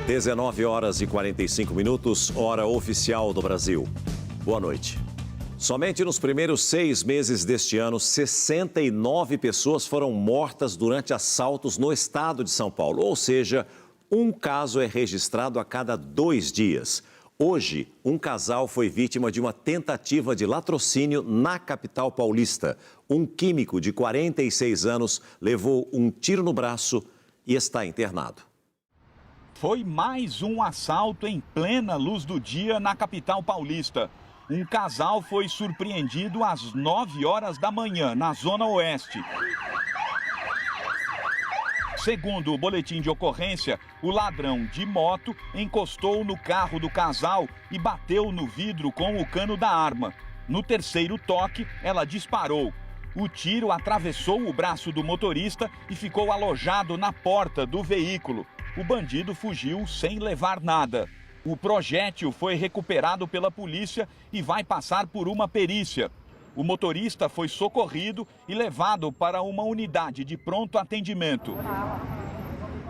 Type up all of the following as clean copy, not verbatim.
19 horas e 45 minutos, hora oficial do Brasil. Boa noite. Somente nos primeiros 6 meses deste ano, 69 pessoas foram mortas durante assaltos no estado de São Paulo. Ou seja, um caso é registrado a cada 2 dias. Hoje, um casal foi vítima de uma tentativa de latrocínio na capital paulista. Um químico de 46 anos levou um tiro no braço e está internado. Foi mais um assalto em plena luz do dia na capital paulista. Um casal foi surpreendido às 9 horas da manhã, na Zona Oeste. Segundo o boletim de ocorrência, o ladrão de moto encostou no carro do casal e bateu no vidro com o cano da arma. No terceiro toque, ela disparou. O tiro atravessou o braço do motorista e ficou alojado na porta do veículo. O bandido fugiu sem levar nada. O projétil foi recuperado pela polícia e vai passar por uma perícia. O motorista foi socorrido e levado para uma unidade de pronto atendimento.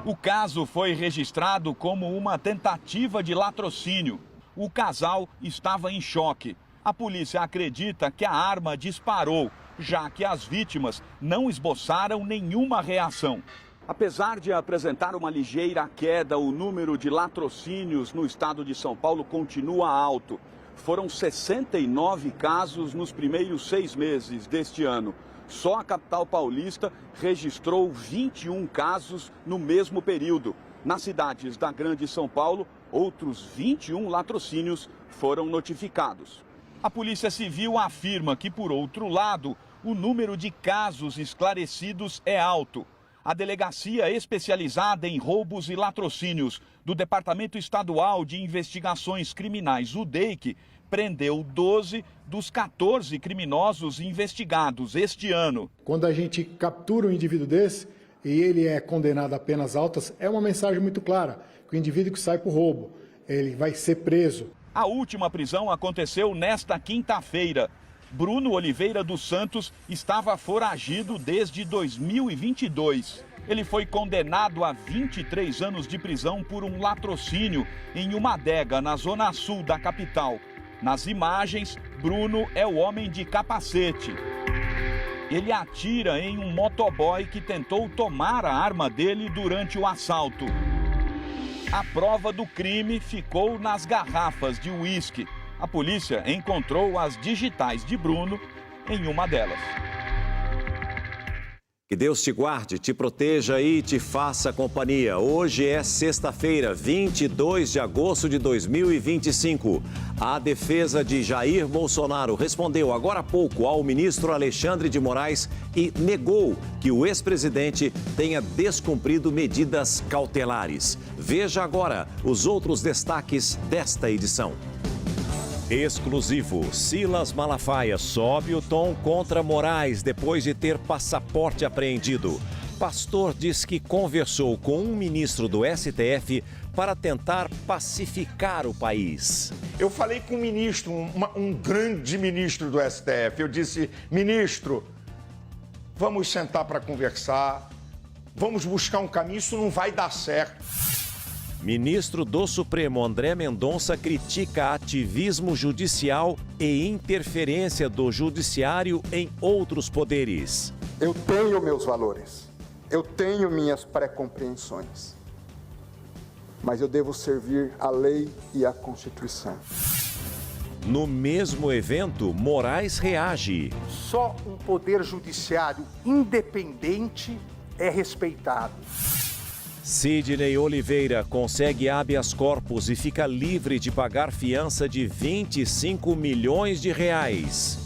O caso foi registrado como uma tentativa de latrocínio. O casal estava em choque. A polícia acredita que a arma disparou, já que as vítimas não esboçaram nenhuma reação. Apesar de apresentar uma ligeira queda, o número de latrocínios no estado de São Paulo continua alto. Foram 69 casos nos primeiros 6 meses deste ano. Só a capital paulista registrou 21 casos no mesmo período. Nas cidades da Grande São Paulo, outros 21 latrocínios foram notificados. A Polícia Civil afirma que, por outro lado, o número de casos esclarecidos é alto. A Delegacia Especializada em Roubos e Latrocínios do Departamento Estadual de Investigações Criminais, o DEIC, prendeu 12 dos 14 criminosos investigados este ano. Quando a gente captura um indivíduo desse e ele é condenado a penas altas, é uma mensagem muito clara, que o indivíduo que sai por roubo, ele vai ser preso. A última prisão aconteceu nesta quinta-feira. Bruno Oliveira dos Santos estava foragido desde 2022. Ele foi condenado a 23 anos de prisão por um latrocínio em uma adega na zona sul da capital. Nas imagens, Bruno é o homem de capacete. Ele atira em um motoboy que tentou tomar a arma dele durante o assalto. A prova do crime ficou nas garrafas de uísque. A polícia encontrou as digitais de Bruno em uma delas. Que Deus te guarde, te proteja e te faça companhia. Hoje é sexta-feira, 22 de agosto de 2025. A defesa de Jair Bolsonaro respondeu agora há pouco ao ministro Alexandre de Moraes e negou que o ex-presidente tenha descumprido medidas cautelares. Veja agora os outros destaques desta edição. Exclusivo, Silas Malafaia sobe o tom contra Moraes depois de ter passaporte apreendido. Pastor diz que conversou com um ministro do STF para tentar pacificar o país. Eu falei com um ministro, um grande ministro do STF. Eu disse, ministro, vamos sentar para conversar, vamos buscar um caminho, isso não vai dar certo. Ministro do Supremo André Mendonça critica ativismo judicial e interferência do judiciário em outros poderes. Eu tenho meus valores, eu tenho minhas pré-compreensões, mas eu devo servir a lei e a Constituição. No mesmo evento, Moraes reage. Só um poder judiciário independente é respeitado. Sidney Oliveira consegue habeas corpus e fica livre de pagar fiança de 25 milhões de reais.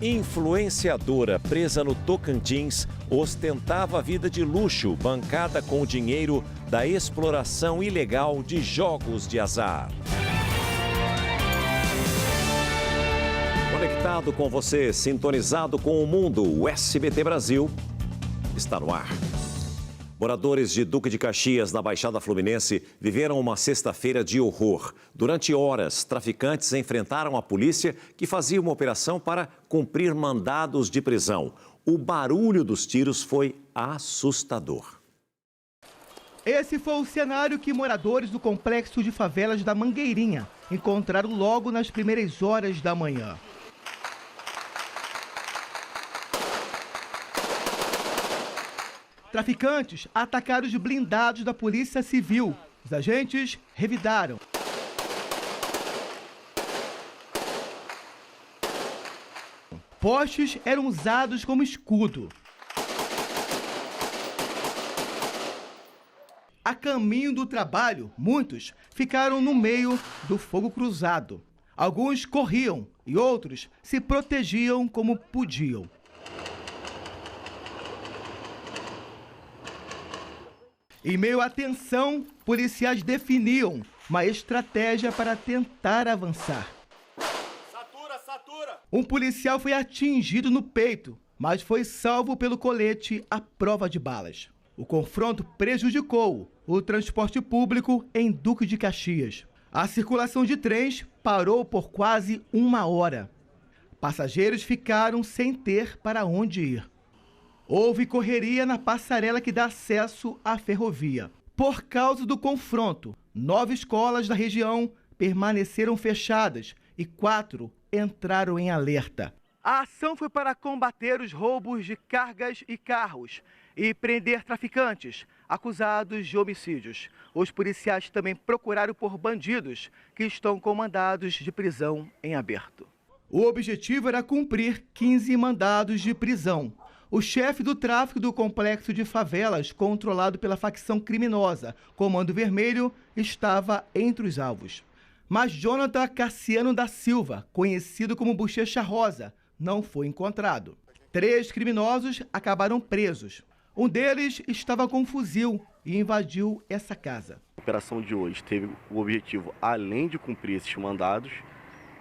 Influenciadora presa no Tocantins ostentava vida de luxo bancada com o dinheiro da exploração ilegal de jogos de azar. Conectado com você, sintonizado com o mundo, o SBT Brasil está no ar. Moradores de Duque de Caxias, na Baixada Fluminense, viveram uma sexta-feira de horror. Durante horas, traficantes enfrentaram a polícia, que fazia uma operação para cumprir mandados de prisão. O barulho dos tiros foi assustador. Esse foi o cenário que moradores do complexo de favelas da Mangueirinha encontraram logo nas primeiras horas da manhã. Traficantes atacaram os blindados da Polícia Civil. Os agentes revidaram. Postes eram usados como escudo. A caminho do trabalho, muitos ficaram no meio do fogo cruzado. Alguns corriam e outros se protegiam como podiam. Em meio à tensão, policiais definiam uma estratégia para tentar avançar. Um policial foi atingido no peito, mas foi salvo pelo colete à prova de balas. O confronto prejudicou o transporte público em Duque de Caxias. A circulação de trens parou por quase 1 hora. Passageiros ficaram sem ter para onde ir. Houve correria na passarela que dá acesso à ferrovia. Por causa do confronto, 9 escolas da região permaneceram fechadas e 4 entraram em alerta. A ação foi para combater os roubos de cargas e carros e prender traficantes acusados de homicídios. Os policiais também procuraram por bandidos que estão com mandados de prisão em aberto. O objetivo era cumprir 15 mandados de prisão. O chefe do tráfico do complexo de favelas, controlado pela facção criminosa Comando Vermelho, estava entre os alvos. Mas Jonathan Cassiano da Silva, conhecido como Bochecha Rosa, não foi encontrado. 3 criminosos acabaram presos. Um deles estava com um fuzil e invadiu essa casa. A operação de hoje teve o objetivo, além de cumprir esses mandados,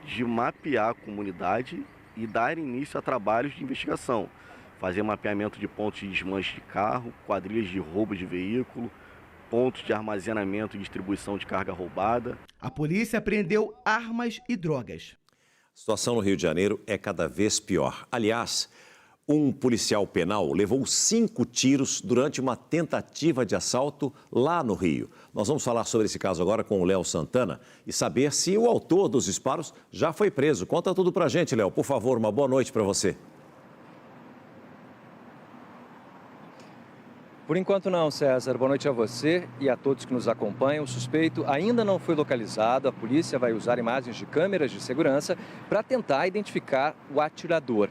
de mapear a comunidade e dar início a trabalhos de investigação. Fazer mapeamento de pontos de desmanche de carro, quadrilhas de roubo de veículo, pontos de armazenamento e distribuição de carga roubada. A polícia apreendeu armas e drogas. A situação no Rio de Janeiro é cada vez pior. Aliás, um policial penal levou 5 tiros durante uma tentativa de assalto lá no Rio. Nós vamos falar sobre esse caso agora com o Léo Santana e saber se o autor dos disparos já foi preso. Conta tudo pra gente, Léo. Por favor, uma boa noite para você. Por enquanto não, César. Boa noite a você e a todos que nos acompanham. O suspeito ainda não foi localizado. A polícia vai usar imagens de câmeras de segurança para tentar identificar o atirador.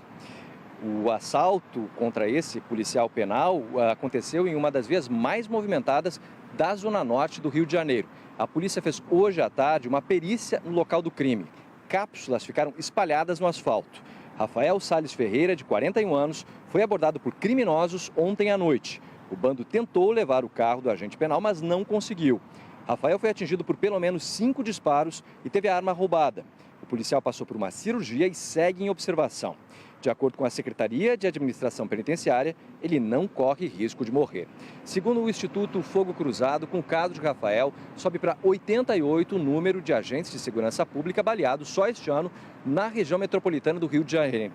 O assalto contra esse policial penal aconteceu em uma das vias mais movimentadas da Zona Norte do Rio de Janeiro. A polícia fez hoje à tarde uma perícia no local do crime. Cápsulas ficaram espalhadas no asfalto. Rafael Salles Ferreira, de 41 anos, foi abordado por criminosos ontem à noite. O bando tentou levar o carro do agente penal, mas não conseguiu. Rafael foi atingido por pelo menos 5 disparos e teve a arma roubada. O policial passou por uma cirurgia e segue em observação. De acordo com a Secretaria de Administração Penitenciária, ele não corre risco de morrer. Segundo o Instituto Fogo Cruzado, com o caso de Rafael, sobe para 88 o número de agentes de segurança pública baleados só este ano na região metropolitana do Rio de Janeiro.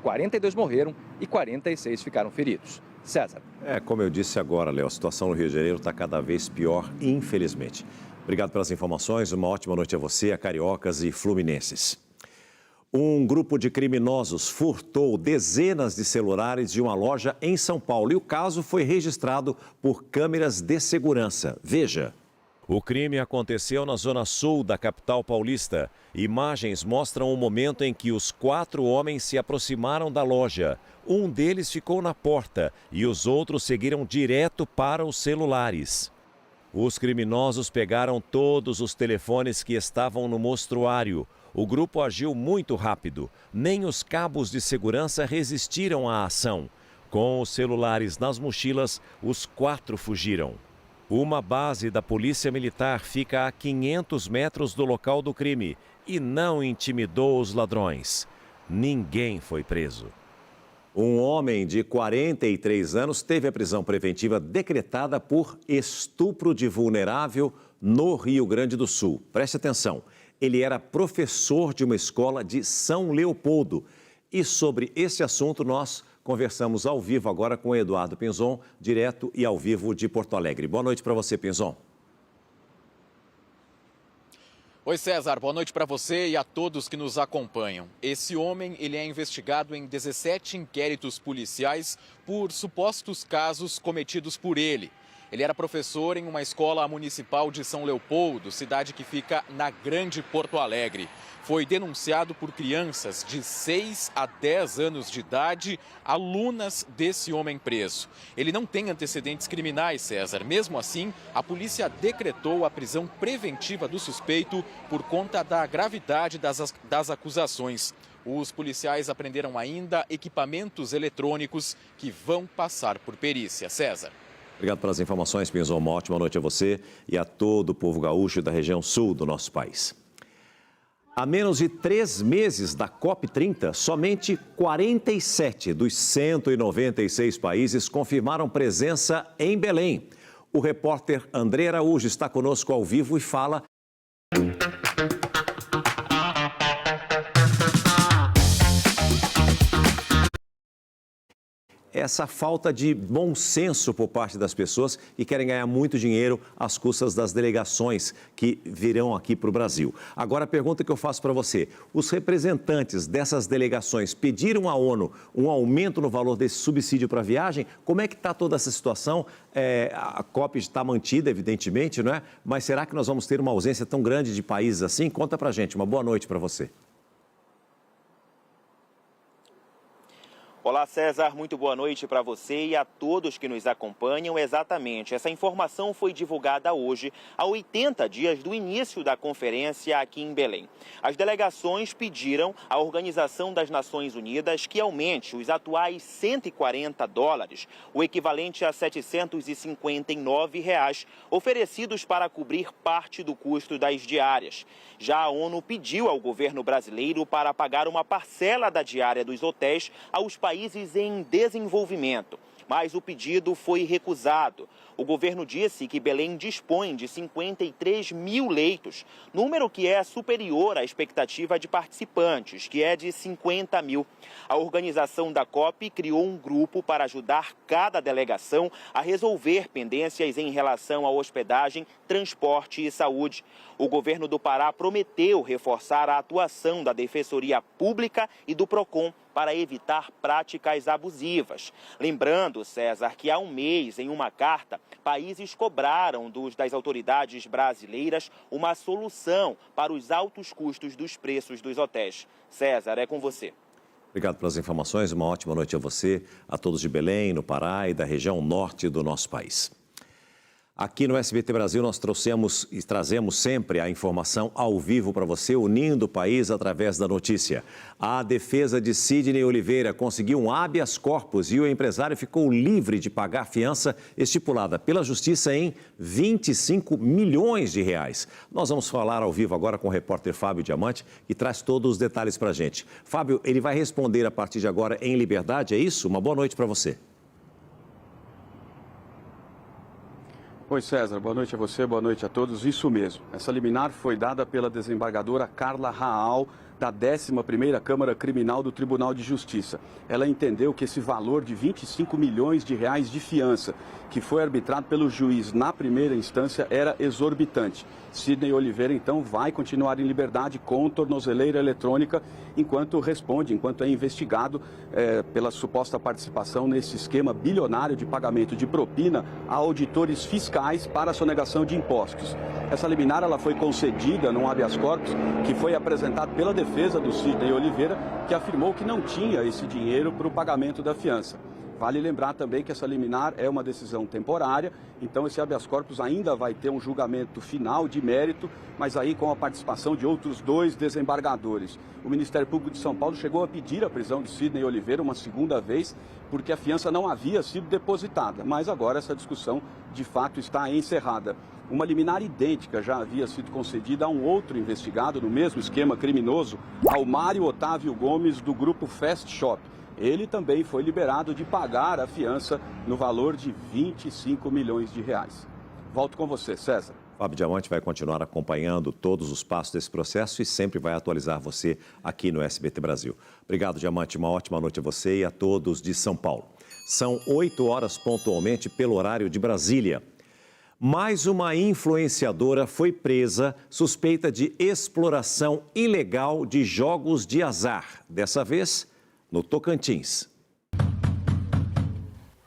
42 morreram e 46 ficaram feridos. César. Como eu disse agora, Léo, a situação no Rio de Janeiro está cada vez pior, infelizmente. Obrigado pelas informações, uma ótima noite a você, a cariocas e fluminenses. Um grupo de criminosos furtou dezenas de celulares de uma loja em São Paulo e o caso foi registrado por câmeras de segurança. Veja. O crime aconteceu na zona sul da capital paulista. Imagens mostram o momento em que os 4 homens se aproximaram da loja. Um deles ficou na porta e os outros seguiram direto para os celulares. Os criminosos pegaram todos os telefones que estavam no mostruário. O grupo agiu muito rápido. Nem os cabos de segurança resistiram à ação. Com os celulares nas mochilas, os 4 fugiram. Uma base da Polícia Militar fica a 500 metros do local do crime e não intimidou os ladrões. Ninguém foi preso. Um homem de 43 anos teve a prisão preventiva decretada por estupro de vulnerável no Rio Grande do Sul. Preste atenção, ele era professor de uma escola de São Leopoldo. E sobre esse assunto nós Conversamos ao vivo agora com o Eduardo Pinzon, direto e ao vivo de Porto Alegre. Boa noite para você, Pinzon. Oi, César. Boa noite para você e a todos que nos acompanham. Esse homem, ele é investigado em 17 inquéritos policiais por supostos casos cometidos por ele. Ele era professor em uma escola municipal de São Leopoldo, cidade que fica na Grande Porto Alegre. Foi denunciado por crianças de 6 a 10 anos de idade, alunas desse homem preso. Ele não tem antecedentes criminais, César. Mesmo assim, a polícia decretou a prisão preventiva do suspeito por conta da gravidade das acusações. Os policiais apreenderam ainda equipamentos eletrônicos que vão passar por perícia. César. Obrigado pelas informações, Pinzon. Uma ótima noite a você e a todo o povo gaúcho da região sul do nosso país. Há menos de 3 meses da COP30, somente 47 dos 196 países confirmaram presença em Belém. O repórter André Araújo está conosco ao vivo e fala... essa falta de bom senso por parte das pessoas que querem ganhar muito dinheiro às custas das delegações que virão aqui para o Brasil. Agora, a pergunta que eu faço para você: os representantes dessas delegações pediram à ONU um aumento no valor desse subsídio para a viagem? Como é que está toda essa situação? A COP está mantida, evidentemente, não é? Mas será que nós vamos ter uma ausência tão grande de países assim? Conta para a gente. Uma boa noite para você. Olá, César, muito boa noite para você e a todos que nos acompanham. Exatamente, essa informação foi divulgada hoje, a 80 dias do início da conferência aqui em Belém. As delegações pediram à Organização das Nações Unidas que aumente os atuais $140, o equivalente a R$ 759, oferecidos para cobrir parte do custo das diárias. Já a ONU pediu ao governo brasileiro para pagar uma parcela da diária dos hotéis aos países em desenvolvimento, mas o pedido foi recusado. O governo disse que Belém dispõe de 53 mil leitos, número que é superior à expectativa de participantes, que é de 50 mil. A organização da COP criou um grupo para ajudar cada delegação a resolver pendências em relação à hospedagem, transporte e saúde. O governo do Pará prometeu reforçar a atuação da Defensoria Pública e do PROCON para evitar práticas abusivas. Lembrando, César, que há um mês, em uma carta, países cobraram das autoridades brasileiras uma solução para os altos custos dos preços dos hotéis. César, é com você. Obrigado pelas informações. Uma ótima noite a você, a todos de Belém, no Pará e da região norte do nosso país. Aqui no SBT Brasil nós trouxemos e trazemos sempre a informação ao vivo para você, unindo o país através da notícia. A defesa de Sidney Oliveira conseguiu um habeas corpus e o empresário ficou livre de pagar a fiança estipulada pela Justiça em R$ 25 milhões. Nós vamos falar ao vivo agora com o repórter Fábio Diamante, que traz todos os detalhes para a gente. Fábio, ele vai responder a partir de agora em liberdade, é isso? Uma boa noite para você. Oi, César. Boa noite a você, boa noite a todos. Isso mesmo. Essa liminar foi dada pela desembargadora Carla Raal, da 11ª Câmara Criminal do Tribunal de Justiça. Ela entendeu que esse valor de R$ 25 milhões de fiança, que foi arbitrado pelo juiz na primeira instância, era exorbitante. Sidney Oliveira, então, vai continuar em liberdade com tornozeleira eletrônica enquanto é investigado pela suposta participação nesse esquema bilionário de pagamento de propina a auditores fiscais para a sonegação de impostos. Essa liminar ela foi concedida num habeas corpus que foi apresentado pela defesa do Sidney Oliveira, que afirmou que não tinha esse dinheiro para o pagamento da fiança. Vale lembrar também que essa liminar é uma decisão temporária, então esse habeas corpus ainda vai ter um julgamento final de mérito, mas aí com a participação de outros 2 desembargadores. O Ministério Público de São Paulo chegou a pedir a prisão de Sidney Oliveira uma segunda vez, porque a fiança não havia sido depositada, mas agora essa discussão de fato está encerrada. Uma liminar idêntica já havia sido concedida a um outro investigado no mesmo esquema criminoso, ao Mário Otávio Gomes, do grupo Fast Shop. Ele também foi liberado de pagar a fiança no valor de R$ 25 milhões. Volto com você, César. Fábio Diamante vai continuar acompanhando todos os passos desse processo e sempre vai atualizar você aqui no SBT Brasil. Obrigado, Diamante. Uma ótima noite a você e a todos de São Paulo. São 8 horas pontualmente pelo horário de Brasília. Mais uma influenciadora foi presa suspeita de exploração ilegal de jogos de azar. Dessa vez, no Tocantins.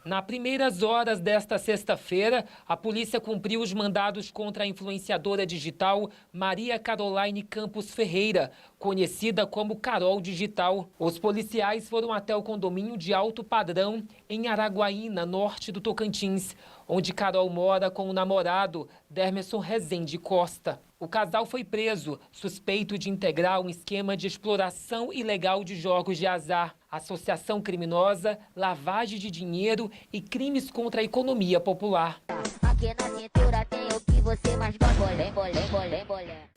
Nas primeiras horas desta sexta-feira, a polícia cumpriu os mandados contra a influenciadora digital Maria Caroline Campos Ferreira, conhecida como Carol Digital. Os policiais foram até o condomínio de Alto Padrão, em Araguaína, norte do Tocantins, onde Carol mora com o namorado, Dermerson Rezende Costa. O casal foi preso, suspeito de integrar um esquema de exploração ilegal de jogos de azar, associação criminosa, lavagem de dinheiro e crimes contra a economia popular. Aqui na cintura tem o que você mais gosta.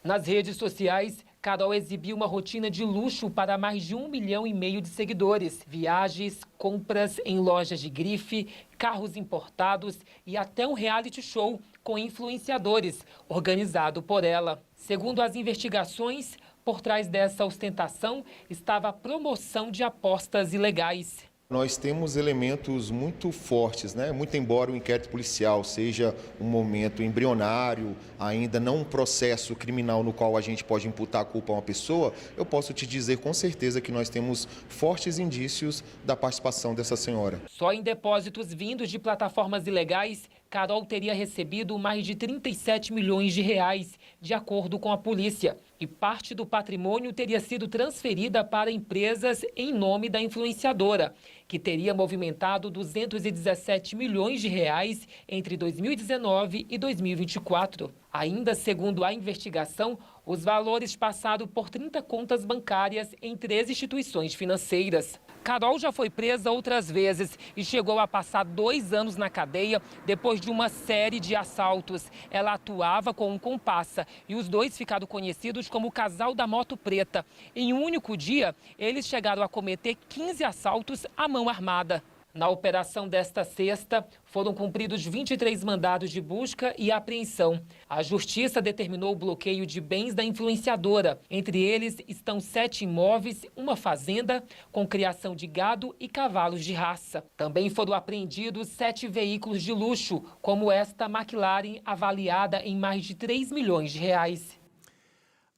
Nas redes sociais, Carol exibiu uma rotina de luxo para mais de 1,5 milhão de seguidores. Viagens, compras em lojas de grife, carros importados e até um reality show com influenciadores, organizado por ela. Segundo as investigações, por trás dessa ostentação estava a promoção de apostas ilegais. Nós temos elementos muito fortes, né? Muito embora o inquérito policial seja um momento embrionário, ainda não um processo criminal no qual a gente pode imputar a culpa a uma pessoa, eu posso te dizer com certeza que nós temos fortes indícios da participação dessa senhora. Só em depósitos vindos de plataformas ilegais, Carol teria recebido mais de 37 milhões de reais, de acordo com a polícia. E parte do patrimônio teria sido transferida para empresas em nome da influenciadora, que teria movimentado 217 milhões de reais entre 2019 e 2024. Ainda segundo a investigação, os valores passaram por 30 contas bancárias em 3 instituições financeiras. Carol já foi presa outras vezes e chegou a passar 2 anos na cadeia depois de uma série de assaltos. Ela atuava com um comparsa e os dois ficaram conhecidos como o casal da moto preta. Em um único dia, eles chegaram a cometer 15 assaltos à mão armada. Na operação desta sexta, foram cumpridos 23 mandados de busca e apreensão. A Justiça determinou o bloqueio de bens da influenciadora. Entre eles estão 7 imóveis, uma fazenda com criação de gado e cavalos de raça. Também foram apreendidos 7 veículos de luxo, como esta McLaren, avaliada em mais de 3 milhões de reais.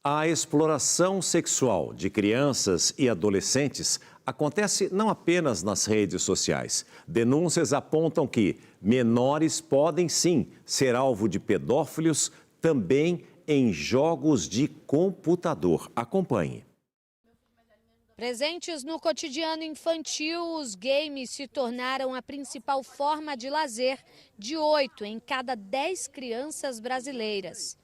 A exploração sexual de crianças e adolescentes acontece não apenas nas redes sociais. Denúncias apontam que menores podem sim ser alvo de pedófilos também em jogos de computador. Acompanhe. Presentes no cotidiano infantil, os games se tornaram a principal forma de lazer de 8 em cada 10 crianças brasileiras.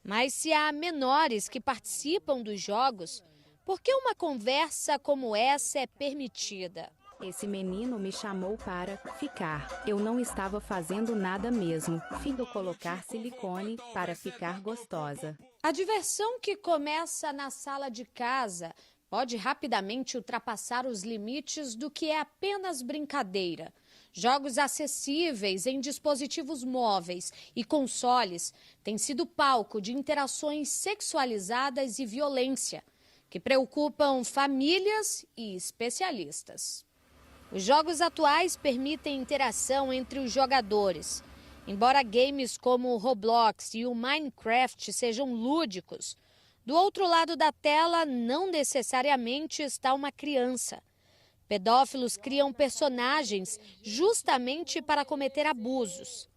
Mas se há menores que participam dos jogos, por que uma conversa como essa é permitida? Esse menino me chamou para ficar. Eu não estava fazendo nada mesmo. Findo colocar silicone para ficar gostosa. A diversão que começa na sala de casa pode rapidamente ultrapassar os limites do que é apenas brincadeira. Jogos acessíveis em dispositivos móveis e consoles têm sido palco de interações sexualizadas e violência, que preocupam famílias e especialistas. Os jogos atuais permitem interação entre os jogadores. Embora games como o Roblox e o Minecraft sejam lúdicos, do outro lado da tela não necessariamente está uma criança. Pedófilos criam personagens justamente para cometer abusos.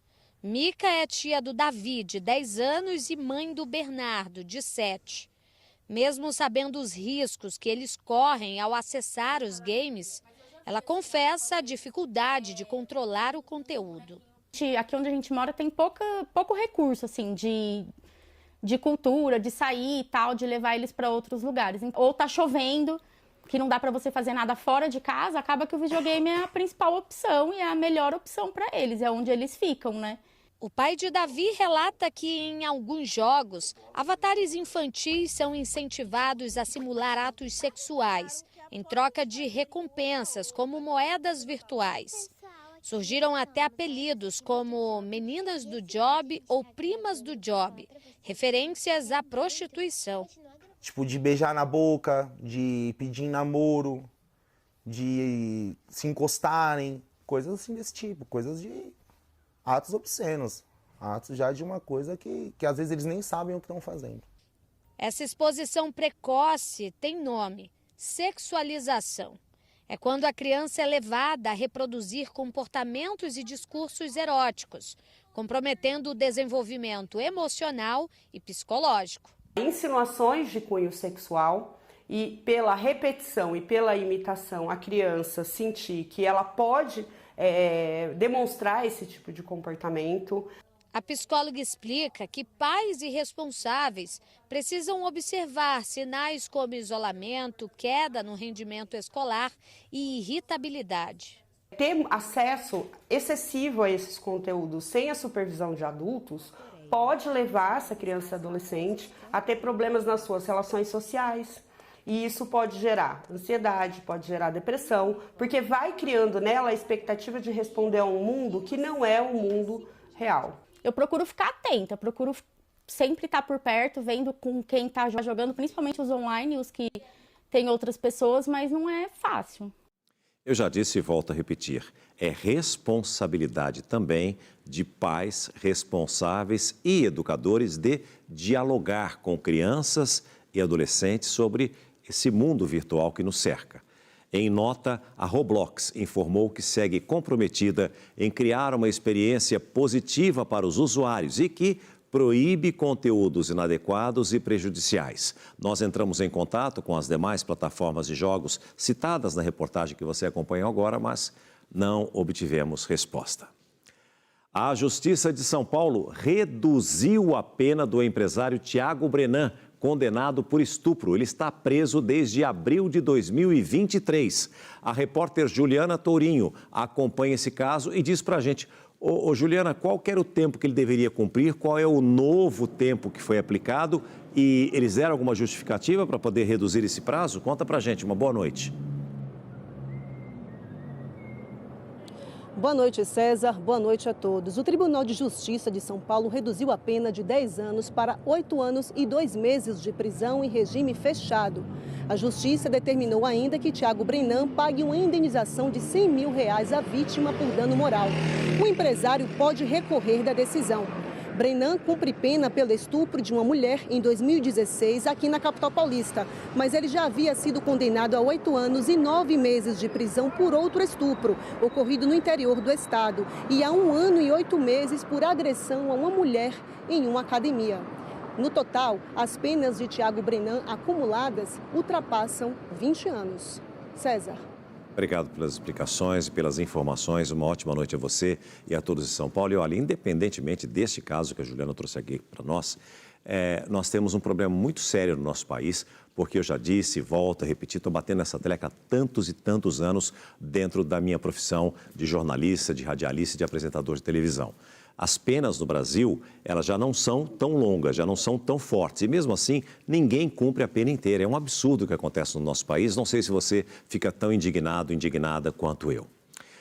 Mica é tia do Davi, de 10 anos, e mãe do Bernardo, de 7. Mesmo sabendo os riscos que eles correm ao acessar os games, ela confessa a dificuldade de controlar o conteúdo. Aqui onde a gente mora tem pouco recurso assim, de cultura, de sair e tal, de levar eles para outros lugares. Ou tá chovendo, que não dá para você fazer nada fora de casa, acaba que o videogame é a principal opção e é a melhor opção para eles, é onde eles ficam, né? O pai de Davi relata que em alguns jogos, avatares infantis são incentivados a simular atos sexuais, em troca de recompensas, como moedas virtuais. Surgiram até apelidos como Meninas do Job ou Primas do Job, referências à prostituição. Tipo, de beijar na boca, de pedir namoro, de se encostarem, coisas assim desse tipo, coisas de atos obscenos, atos já de uma coisa que às vezes eles nem sabem o que estão fazendo. Essa exposição precoce tem nome: sexualização. É quando a criança é levada a reproduzir comportamentos e discursos eróticos, comprometendo o desenvolvimento emocional e psicológico. Insinuações de cunho sexual, e pela repetição e pela imitação a criança sentir que ela pode demonstrar esse tipo de comportamento. A psicóloga explica que pais irresponsáveis precisam observar sinais como isolamento, queda no rendimento escolar e irritabilidade. Ter acesso excessivo a esses conteúdos sem a supervisão de adultos pode levar essa criança e adolescente a ter problemas nas suas relações sociais. E isso pode gerar ansiedade, pode gerar depressão, porque vai criando nela a expectativa de responder a um mundo que não é o mundo real. Eu procuro ficar atenta, procuro sempre estar por perto, vendo com quem está jogando, principalmente os online, os que tem outras pessoas, mas não é fácil. Eu já disse e volto a repetir, é responsabilidade também de pais responsáveis e educadores de dialogar com crianças e adolescentes sobre esse mundo virtual que nos cerca. Em nota, a Roblox informou que segue comprometida em criar uma experiência positiva para os usuários e que proíbe conteúdos inadequados e prejudiciais. Nós entramos em contato com as demais plataformas de jogos citadas na reportagem que você acompanhou agora, mas não obtivemos resposta. A Justiça de São Paulo reduziu a pena do empresário Thiago Brenan, condenado por estupro. Ele está preso desde abril de 2023. A repórter Juliana Tourinho acompanha esse caso e diz pra gente: Ô Juliana, qual que era o tempo que ele deveria cumprir? Qual é o novo tempo que foi aplicado? E eles deram alguma justificativa para poder reduzir esse prazo? Conta pra gente. Uma boa noite. Boa noite, César. Boa noite a todos. O Tribunal de Justiça de São Paulo reduziu a pena de 10 anos para 8 anos e 2 meses de prisão em regime fechado. A Justiça determinou ainda que Thiago Brenan pague uma indenização de R$100 mil à vítima por dano moral. O empresário pode recorrer da decisão. Brenan cumpre pena pelo estupro de uma mulher em 2016 aqui na capital paulista, mas ele já havia sido condenado a 8 anos e 9 meses de prisão por outro estupro, ocorrido no interior do estado, e a 1 ano e 8 meses por agressão a uma mulher em uma academia. No total, as penas de Thiago Brenan acumuladas ultrapassam 20 anos. César. Obrigado pelas explicações e pelas informações. Uma ótima noite a você e a todos de São Paulo. E olha, independentemente deste caso que a Juliana trouxe aqui para nós, nós temos um problema muito sério no nosso país, porque eu já disse, volto a repetir, estou batendo nessa tecla há tantos e tantos anos dentro da minha profissão de jornalista, de radialista e de apresentador de televisão. As penas no Brasil, elas já não são tão longas, já não são tão fortes. E mesmo assim, ninguém cumpre a pena inteira. É um absurdo o que acontece no nosso país. Não sei se você fica tão indignada quanto eu.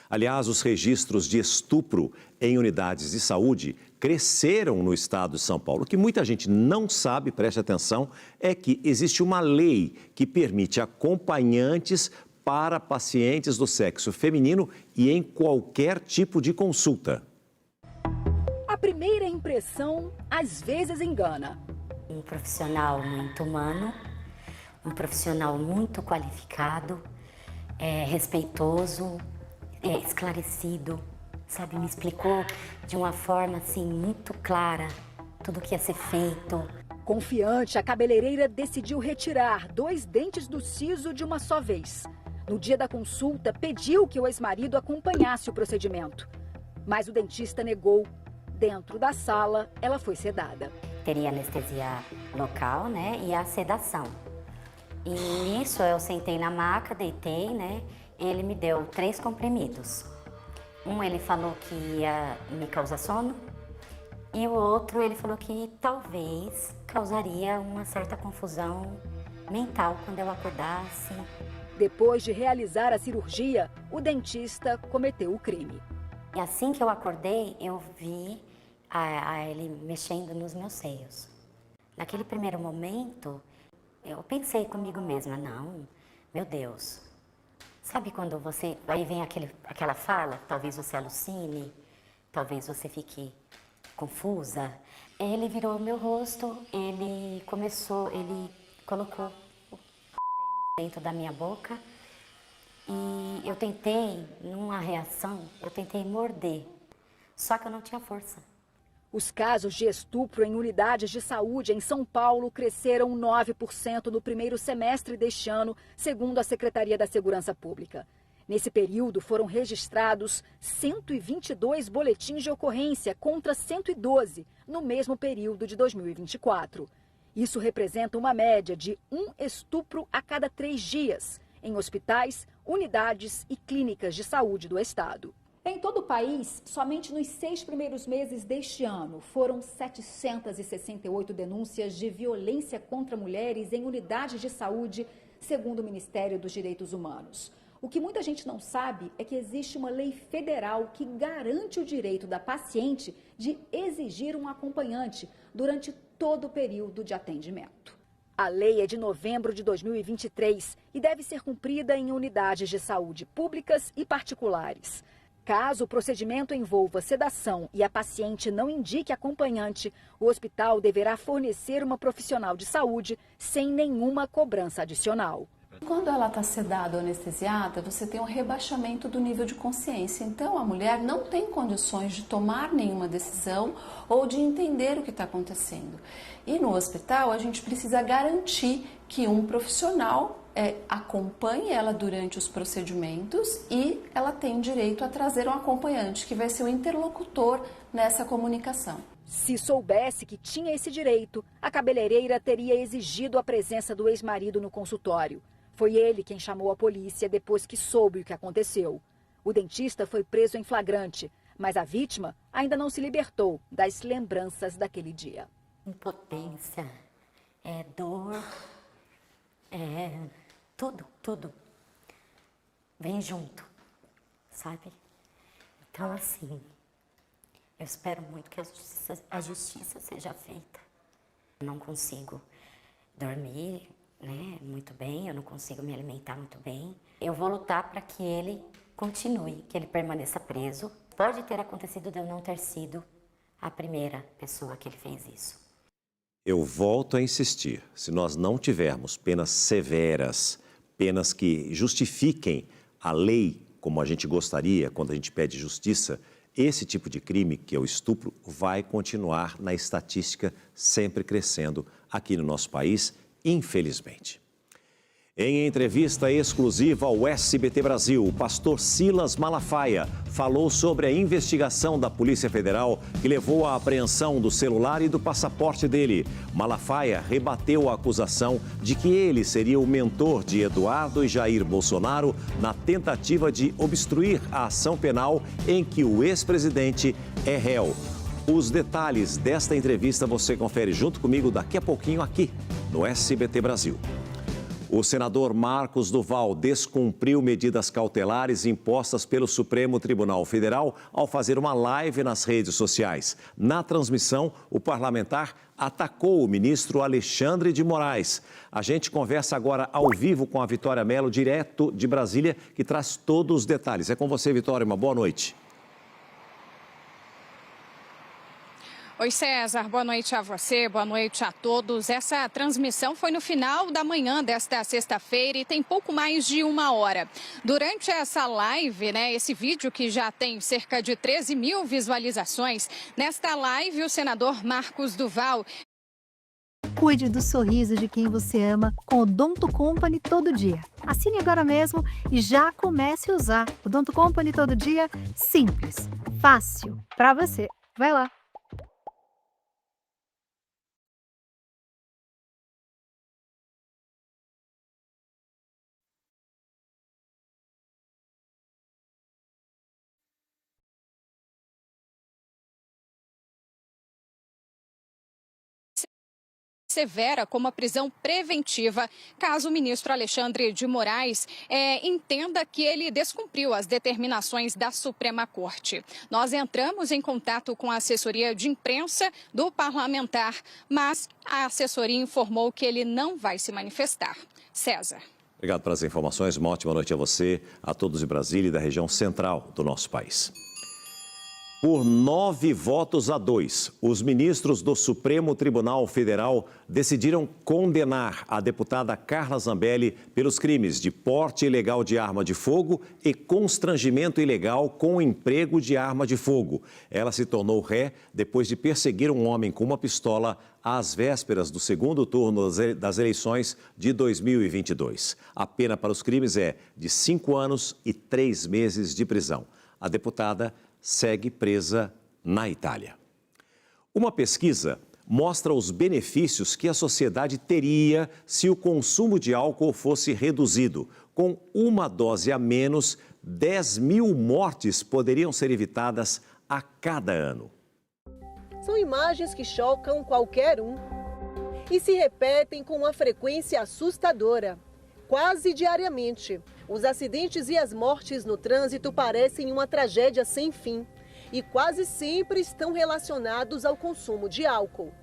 Aliás, os registros de estupro em unidades de saúde cresceram no estado de São Paulo. O que muita gente não sabe, preste atenção, é que existe uma lei que permite acompanhantes para pacientes do sexo feminino e em qualquer tipo de consulta. A primeira impressão, às vezes, engana. Um profissional muito humano, um profissional muito qualificado, respeitoso, esclarecido, sabe? Me explicou de uma forma, assim, muito clara tudo o que ia ser feito. Confiante, a cabeleireira decidiu retirar 2 dentes do siso de uma só vez. No dia da consulta, pediu que o ex-marido acompanhasse o procedimento. Mas o dentista negou. Dentro da sala, ela foi sedada. Teria anestesia local, né, e a sedação. E nisso eu sentei na maca, deitei, né, ele me deu 3 comprimidos. Um ele falou que ia me causar sono e o outro ele falou que talvez causaria uma certa confusão mental quando eu acordasse. Depois de realizar a cirurgia, o dentista cometeu o crime. E assim que eu acordei, eu vi ele mexendo nos meus seios. Naquele primeiro momento, eu pensei comigo mesma, não, meu Deus. Sabe quando você... Aí vem aquela fala, talvez você alucine, talvez você fique confusa. Ele virou o meu rosto, ele colocou dentro da minha boca e eu tentei, numa reação, eu tentei morder, só que eu não tinha força. Os casos de estupro em unidades de saúde em São Paulo cresceram 9% no primeiro semestre deste ano, segundo a Secretaria da Segurança Pública. Nesse período, foram registrados 122 boletins de ocorrência contra 112 no mesmo período de 2024. Isso representa uma média de 1 estupro a cada 3 dias, em hospitais, unidades e clínicas de saúde do estado. Em todo o país, somente nos 6 primeiros meses deste ano, foram 768 denúncias de violência contra mulheres em unidades de saúde, segundo o Ministério dos Direitos Humanos. O que muita gente não sabe é que existe uma lei federal que garante o direito da paciente de exigir um acompanhante durante todo o período de atendimento. A lei é de novembro de 2023 e deve ser cumprida em unidades de saúde públicas e particulares. Caso o procedimento envolva sedação e a paciente não indique acompanhante, o hospital deverá fornecer uma profissional de saúde sem nenhuma cobrança adicional. Quando ela está sedada ou anestesiada, você tem um rebaixamento do nível de consciência. Então, a mulher não tem condições de tomar nenhuma decisão ou de entender o que está acontecendo. E no hospital, a gente precisa garantir que um profissional acompanhe ela durante os procedimentos e ela tem direito a trazer um acompanhante, que vai ser o interlocutor nessa comunicação. Se soubesse que tinha esse direito, a cabeleireira teria exigido a presença do ex-marido no consultório. Foi ele quem chamou a polícia depois que soube o que aconteceu. O dentista foi preso em flagrante, mas a vítima ainda não se libertou das lembranças daquele dia. Impotência, dor, tudo vem junto, sabe? Então, assim, eu espero muito que a justiça seja feita. Eu não consigo dormir, muito bem, eu não consigo me alimentar muito bem. Eu vou lutar para que ele continue, que ele permaneça preso. Pode ter acontecido de eu não ter sido a primeira pessoa que ele fez isso. Eu volto a insistir, se nós não tivermos penas severas, penas que justifiquem a lei como a gente gostaria quando a gente pede justiça, esse tipo de crime, que é o estupro, vai continuar na estatística sempre crescendo aqui no nosso país, infelizmente. Em entrevista exclusiva ao SBT Brasil, o pastor Silas Malafaia falou sobre a investigação da Polícia Federal que levou à apreensão do celular e do passaporte dele. Malafaia rebateu a acusação de que ele seria o mentor de Eduardo e Jair Bolsonaro na tentativa de obstruir a ação penal em que o ex-presidente é réu. Os detalhes desta entrevista você confere junto comigo daqui a pouquinho aqui no SBT Brasil. O senador Marcos Duval descumpriu medidas cautelares impostas pelo Supremo Tribunal Federal ao fazer uma live nas redes sociais. Na transmissão, o parlamentar atacou o ministro Alexandre de Moraes. A gente conversa agora ao vivo com a Vitória Mello, direto de Brasília, que traz todos os detalhes. É com você, Vitória, uma boa noite. Oi, César, boa noite a você, boa noite a todos. Essa transmissão foi no final da manhã desta sexta-feira e tem pouco mais de 1 hora. Durante essa live, esse vídeo que já tem cerca de 13 mil visualizações, nesta live o senador Marcos Duval... Cuide do sorriso de quem você ama com o Odonto Company Todo Dia. Assine agora mesmo e já comece a usar. O Odonto Company Todo Dia, simples, fácil, para você. Vai lá. severa como a prisão preventiva, caso o ministro Alexandre de Moraes entenda que ele descumpriu as determinações da Suprema Corte. Nós entramos em contato com a assessoria de imprensa do parlamentar, mas a assessoria informou que ele não vai se manifestar. César. Obrigado pelas informações. Uma ótima noite a você, a todos de Brasília e da região central do nosso país. Por 9 votos a 2, os ministros do Supremo Tribunal Federal decidiram condenar a deputada Carla Zambelli pelos crimes de porte ilegal de arma de fogo e constrangimento ilegal com emprego de arma de fogo. Ela se tornou ré depois de perseguir um homem com uma pistola às vésperas do segundo turno das eleições de 2022. A pena para os crimes é de 5 anos e 3 meses de prisão. A deputada segue presa na Itália. Uma pesquisa mostra os benefícios que a sociedade teria se o consumo de álcool fosse reduzido. Com uma dose a menos, 10.000 mortes poderiam ser evitadas a cada ano. São imagens que chocam qualquer um e se repetem com uma frequência assustadora. Quase diariamente, os acidentes e as mortes no trânsito parecem uma tragédia sem fim e quase sempre estão relacionados ao consumo de álcool.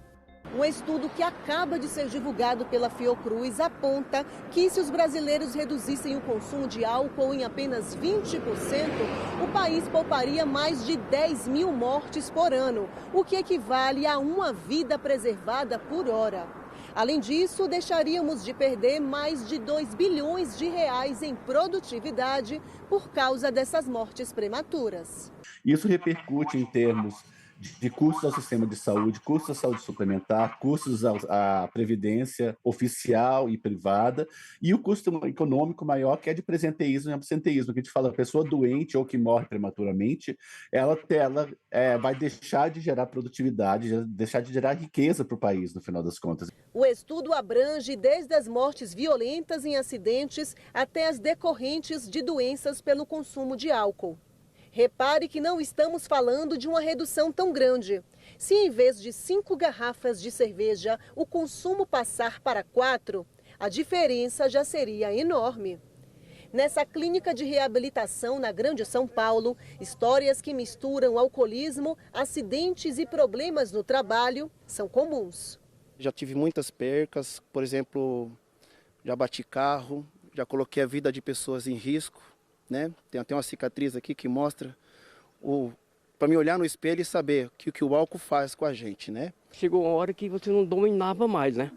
Um estudo que acaba de ser divulgado pela Fiocruz aponta que se os brasileiros reduzissem o consumo de álcool em apenas 20%, o país pouparia mais de 10.000 mortes por ano, o que equivale a uma vida preservada por hora. Além disso, deixaríamos de perder mais de 2 bilhões de reais em produtividade por causa dessas mortes prematuras. Isso repercute em termos de custos ao sistema de saúde, custos à saúde suplementar, custos à previdência oficial e privada, e o custo econômico maior, que é de presenteísmo e absenteísmo, que a gente fala, a pessoa doente ou que morre prematuramente, ela vai deixar de gerar produtividade, deixar de gerar riqueza para o país, no final das contas. O estudo abrange desde as mortes violentas em acidentes até as decorrentes de doenças pelo consumo de álcool. Repare que não estamos falando de uma redução tão grande. Se em vez de 5 garrafas de cerveja, o consumo passar para 4, a diferença já seria enorme. Nessa clínica de reabilitação na Grande São Paulo, histórias que misturam alcoolismo, acidentes e problemas no trabalho são comuns. Já tive muitas percas, por exemplo, já bati carro, já coloquei a vida de pessoas em risco. Né? Tem até uma cicatriz aqui que mostra para me olhar no espelho e saber o que o álcool faz com a gente, né? Chegou uma hora que você não dominava mais, né?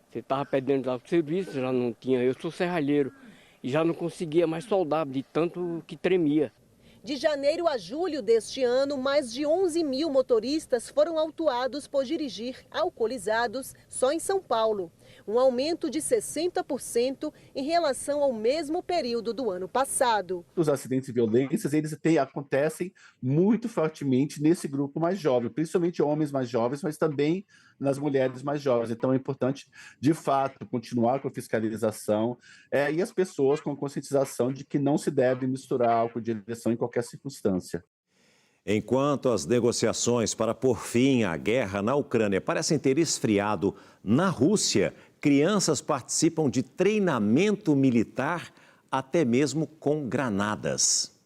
Você estava perdendo o serviço, já não tinha. Eu sou serralheiro e já não conseguia mais soldar de tanto que tremia. De janeiro a julho deste ano, mais de 11.000 motoristas foram autuados por dirigir alcoolizados só em São Paulo. Um aumento de 60% em relação ao mesmo período do ano passado. Os acidentes e violências, eles acontecem muito fortemente nesse grupo mais jovem, principalmente homens mais jovens, mas também nas mulheres mais jovens. Então é importante, de fato, continuar com a fiscalização e as pessoas com conscientização de que não se deve misturar álcool e direção em qualquer circunstância. Enquanto as negociações para pôr fim à guerra na Ucrânia parecem ter esfriado, na Rússia, crianças participam de treinamento militar, até mesmo com granadas.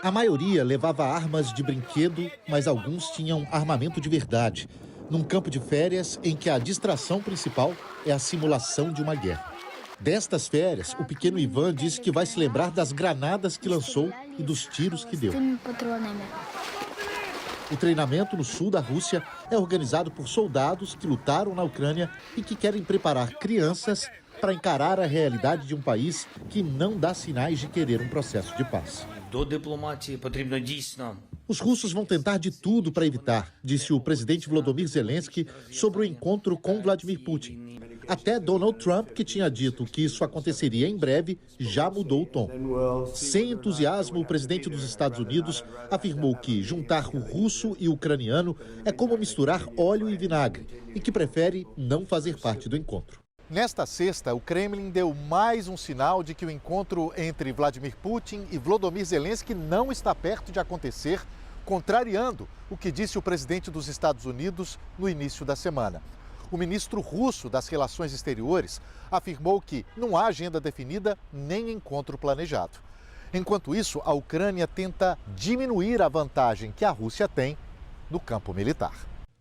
A maioria levava armas de brinquedo, mas alguns tinham armamento de verdade, num campo de férias em que a distração principal é a simulação de uma guerra. Destas férias, o pequeno Ivan disse que vai se lembrar das granadas que lançou e dos tiros que deu. O treinamento no sul da Rússia é organizado por soldados que lutaram na Ucrânia e que querem preparar crianças para encarar a realidade de um país que não dá sinais de querer um processo de paz. Os russos vão tentar de tudo para evitar, disse o presidente Volodymyr Zelensky sobre o encontro com Vladimir Putin. Até Donald Trump, que tinha dito que isso aconteceria em breve, já mudou o tom. Sem entusiasmo, o presidente dos Estados Unidos afirmou que juntar o russo e o ucraniano é como misturar óleo e vinagre e que prefere não fazer parte do encontro. Nesta sexta, o Kremlin deu mais um sinal de que o encontro entre Vladimir Putin e Volodymyr Zelensky não está perto de acontecer contrariando o que disse o presidente dos Estados Unidos no início da semana. O ministro russo das Relações Exteriores afirmou que não há agenda definida nem encontro planejado. Enquanto isso, a Ucrânia tenta diminuir a vantagem que a Rússia tem no campo militar.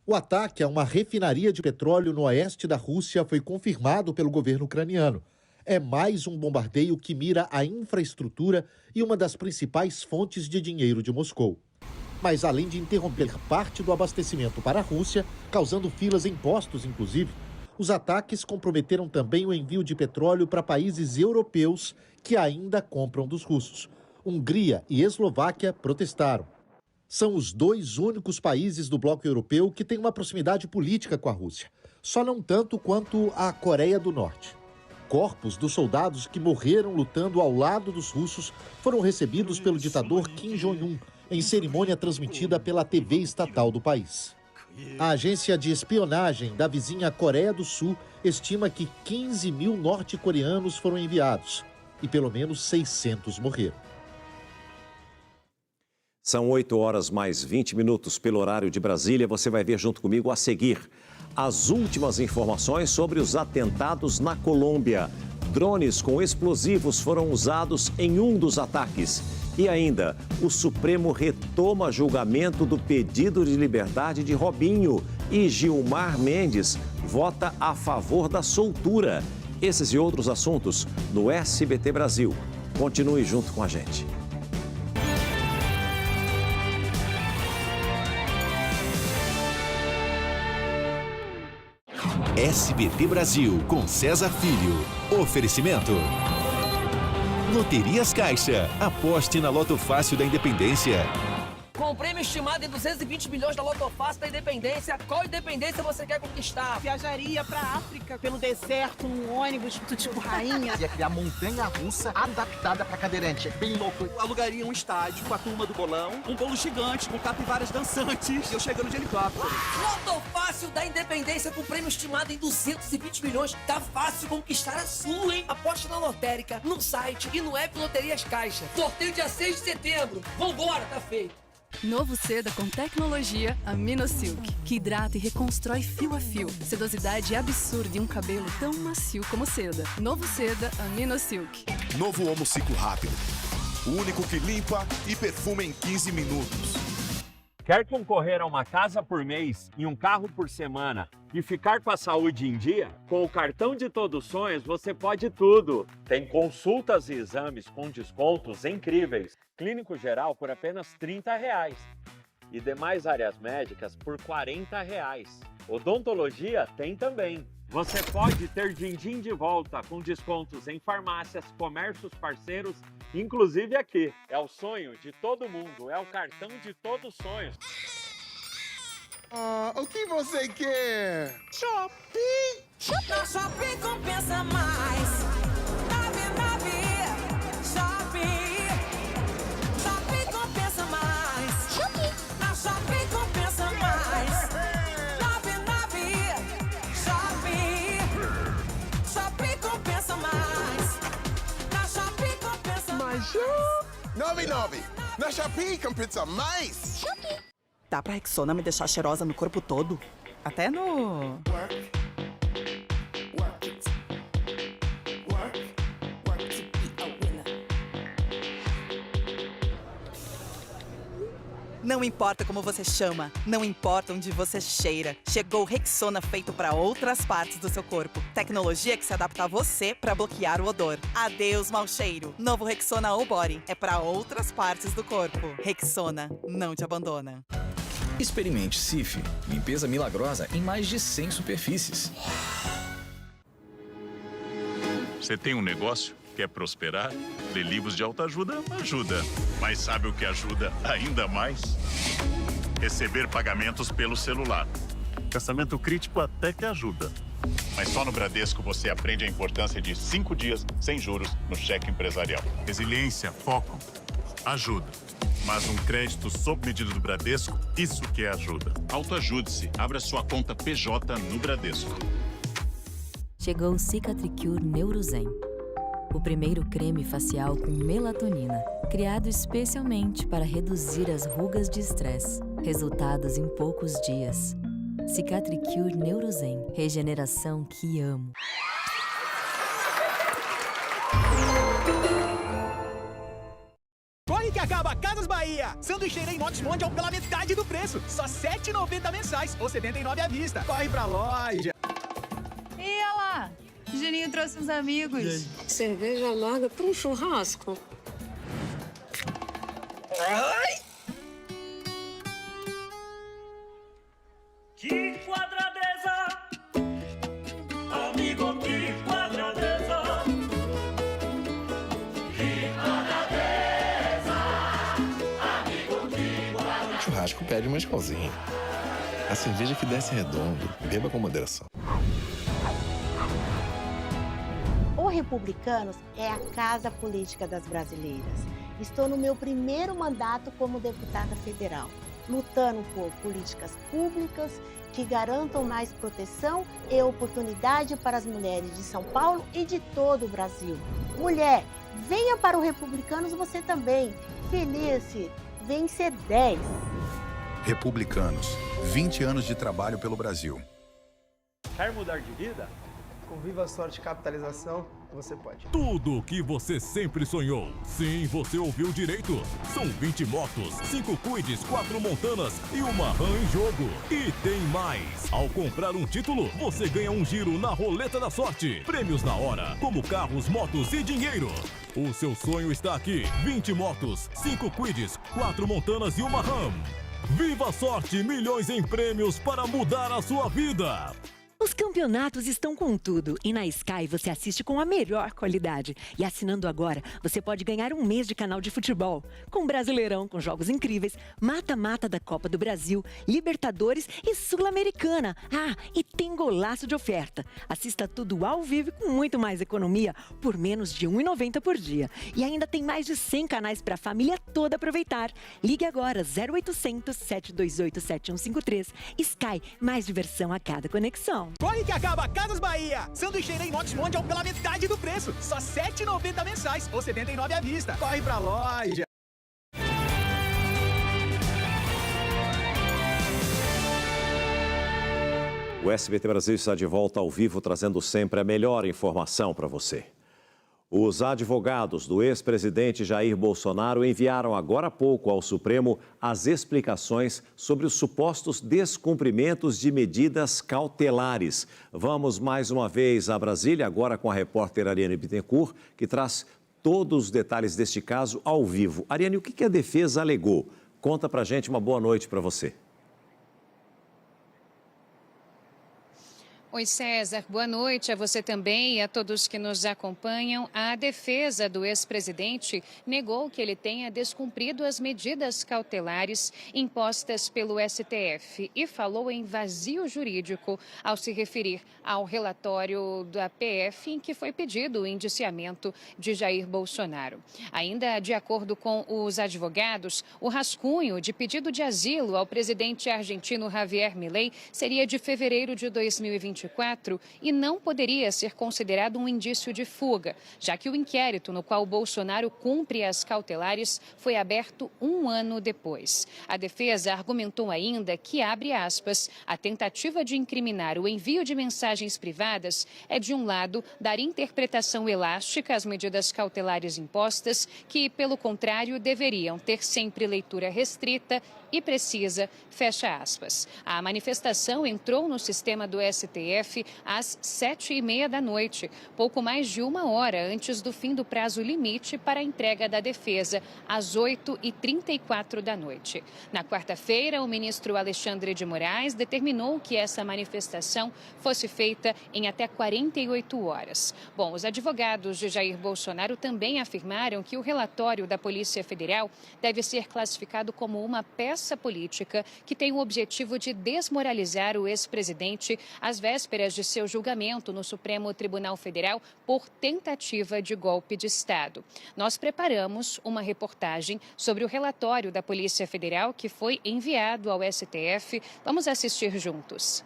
O ataque a uma refinaria de petróleo no oeste da Rússia foi confirmado pelo governo ucraniano. É mais um bombardeio que mira a infraestrutura e uma das principais fontes de dinheiro de Moscou. Mas além de interromper parte do abastecimento para a Rússia, causando filas em postos inclusive, os ataques comprometeram também o envio de petróleo para países europeus que ainda compram dos russos. Hungria e Eslováquia protestaram. São os dois únicos países do bloco europeu que têm uma proximidade política com a Rússia, só não tanto quanto a Coreia do Norte. Corpos dos soldados que morreram lutando ao lado dos russos foram recebidos pelo ditador Kim Jong-un em cerimônia transmitida pela TV estatal do país. A agência de espionagem da vizinha Coreia do Sul estima que 15 mil norte-coreanos foram enviados e pelo menos 600 morreram. São 8 horas mais 20 minutos pelo horário de Brasília. Você vai ver junto comigo a seguir as últimas informações sobre os atentados na Colômbia. Drones com explosivos foram usados em um dos ataques. E ainda, o Supremo retoma julgamento do pedido de liberdade de Robinho e Gilmar Mendes vota a favor da soltura. Esses e outros assuntos no SBT Brasil. Continue junto com a gente. SBT Brasil com César Filho. Oferecimento. Loterias Caixa. Aposte na Loto Fácil da Independência. Com o prêmio estimado em 220 milhões da Loto Fácil da Independência, qual independência você quer conquistar? Viajaria pra África, pelo deserto, num ônibus, tipo rainha. Ia criar montanha-russa adaptada pra cadeirante. Bem louco. Eu alugaria um estádio com a turma do bolão, um bolo gigante com capivaras dançantes e eu chegando de helicóptero. Loto Fácil da Independência com prêmio estimado em 220 milhões. Tá fácil conquistar a sua, hein? Aposte na lotérica, no site e no app Loterias Caixa. Sorteio dia 6 de setembro. Vambora, tá feito. Novo Seda com tecnologia AminoSilk, que hidrata e reconstrói fio a fio. Sedosidade absurda em um cabelo tão macio como seda. Novo Seda AminoSilk. Novo Omo Ciclo Rápido. O único que limpa e perfuma em 15 minutos. Quer concorrer a uma casa por mês e um carro por semana e ficar com a saúde em dia? Com o cartão de Todos Sonhos você pode tudo. Tem consultas e exames com descontos incríveis. Clínico geral por apenas R$ 30 e demais áreas médicas por R$ 40. Odontologia tem também. Você pode ter din-din de volta com descontos em farmácias, comércios parceiros, inclusive aqui. É o sonho de todo mundo, é o cartão de Todos Sonhos. O que você quer? Shopping! Na Shopping compensa mais. Shopping! Shopping compensa mais. Shopping! Na Shopping compensa mais. Shopping compensa mais. Na Shopping compensa mais. 99. Na Shopping compensa mais. Shopping. Dá pra Rexona me deixar cheirosa no corpo todo? Até no... Não importa como você chama, não importa onde você cheira. Chegou o Rexona feito para outras partes do seu corpo. Tecnologia que se adapta a você para bloquear o odor. Adeus, mau cheiro. Novo Rexona All Body é para outras partes do corpo. Rexona não te abandona. Experimente Cif, limpeza milagrosa em mais de 100 superfícies. Você tem um negócio? Quer prosperar? Ler livros de autoajuda ajuda. Mas sabe o que ajuda ainda mais? Receber pagamentos pelo celular. Pensamento crítico até que ajuda. Mas só no Bradesco você aprende a importância de 5 dias sem juros no cheque empresarial. Resiliência, foco, ajuda. Mas um crédito sob medida do Bradesco, isso que é ajuda. Autoajude-se. Abra sua conta PJ no Bradesco. Chegou o Cicatricure Neurozen. o primeiro creme facial com melatonina, criado especialmente para reduzir as rugas de estresse. Resultados em poucos dias. Cicatricure Neurozen, regeneração que amo. Corre que acaba Casas Bahia! Sanduicheira inox Mondial pela metade do preço. Só R$ 7,90 mensais ou R$ 79 à vista. Corre pra loja! E olha lá! Juninho trouxe uns amigos. Cerveja amarga para um churrasco. Ai! Que quadradeza! Amigo, que quadradeza! Que quadradeza! Amigo, que quadradeza! Churrasco pede uma escalzinha. A cerveja que desce redondo. Beba com moderação. O Republicanos é a casa política das brasileiras. Estou no meu primeiro mandato como deputada federal, lutando por políticas públicas que garantam mais proteção e oportunidade para as mulheres de São Paulo e de todo o Brasil. Mulher, venha para o Republicanos você também. Felice, vence 10. Republicanos, 20 anos de trabalho pelo Brasil. Quer mudar de vida? Com Viva Sorte Capitalização, você pode. Tudo o que você sempre sonhou. Sim, você ouviu direito. São 20 motos, 5 Kwidds, 4 Montanas e uma RAM em jogo. E tem mais. Ao comprar um título, você ganha um giro na roleta da sorte. Prêmios na hora, como carros, motos e dinheiro. O seu sonho está aqui. 20 motos, 5 Kwidds, 4 Montanas e uma RAM. Viva Sorte, milhões em prêmios para mudar a sua vida. Os campeonatos estão com tudo e na Sky você assiste com a melhor qualidade. E assinando agora, você pode ganhar um mês de canal de futebol. Com Brasileirão, com jogos incríveis, mata-mata da Copa do Brasil, Libertadores e Sul-Americana. Ah, e tem golaço de oferta. Assista tudo ao vivo com muito mais economia por menos de R$ 1,90 por dia. E ainda tem mais de 100 canais para a família toda aproveitar. Ligue agora 0800 728 7153. Sky, mais diversão a cada conexão. Corre que acaba Casas Bahia! Sanduicheira inox Mondial pela metade do preço. Só R$ 7,90 mensais ou R$ 79 à vista. Corre pra loja! O SBT Brasil está de volta ao vivo, trazendo sempre a melhor informação para você. Os advogados do ex-presidente Jair Bolsonaro enviaram agora há pouco ao Supremo as explicações sobre os supostos descumprimentos de medidas cautelares. Vamos mais uma vez a Brasília, agora com a repórter Ariane Bittencourt, que traz todos os detalhes deste caso ao vivo. Ariane, o que a defesa alegou? Conta pra gente, uma boa noite para você. Oi, César. Boa noite a você também e a todos que nos acompanham. A defesa do ex-presidente negou que ele tenha descumprido as medidas cautelares impostas pelo STF e falou em vazio jurídico ao se referir ao relatório da PF em que foi pedido o indiciamento de Jair Bolsonaro. Ainda de acordo com os advogados, o rascunho de pedido de asilo ao presidente argentino Javier Milei seria de fevereiro de 2024 e não poderia ser considerado um indício de fuga, já que o inquérito no qual Bolsonaro cumpre as cautelares foi aberto um ano depois. A defesa argumentou ainda que, abre aspas, a tentativa de incriminar o envio de mensagens privadas é, de um lado, dar interpretação elástica às medidas cautelares impostas, que, pelo contrário, deveriam ter sempre leitura restrita e precisa, fecha aspas. A manifestação entrou no sistema do STF às 7h30 da noite, pouco mais de uma hora antes do fim do prazo limite para a entrega da defesa, às 8h34 da noite. Na quarta-feira, o ministro Alexandre de Moraes determinou que essa manifestação fosse feita em até 48 horas. Bom, os advogados de Jair Bolsonaro também afirmaram que o relatório da Polícia Federal deve ser classificado como uma peça política que tem o objetivo de desmoralizar o ex-presidente às vésperas de seu julgamento no Supremo Tribunal Federal por tentativa de golpe de Estado. Nós preparamos uma reportagem sobre o relatório da Polícia Federal que foi enviado ao STF. Vamos assistir juntos.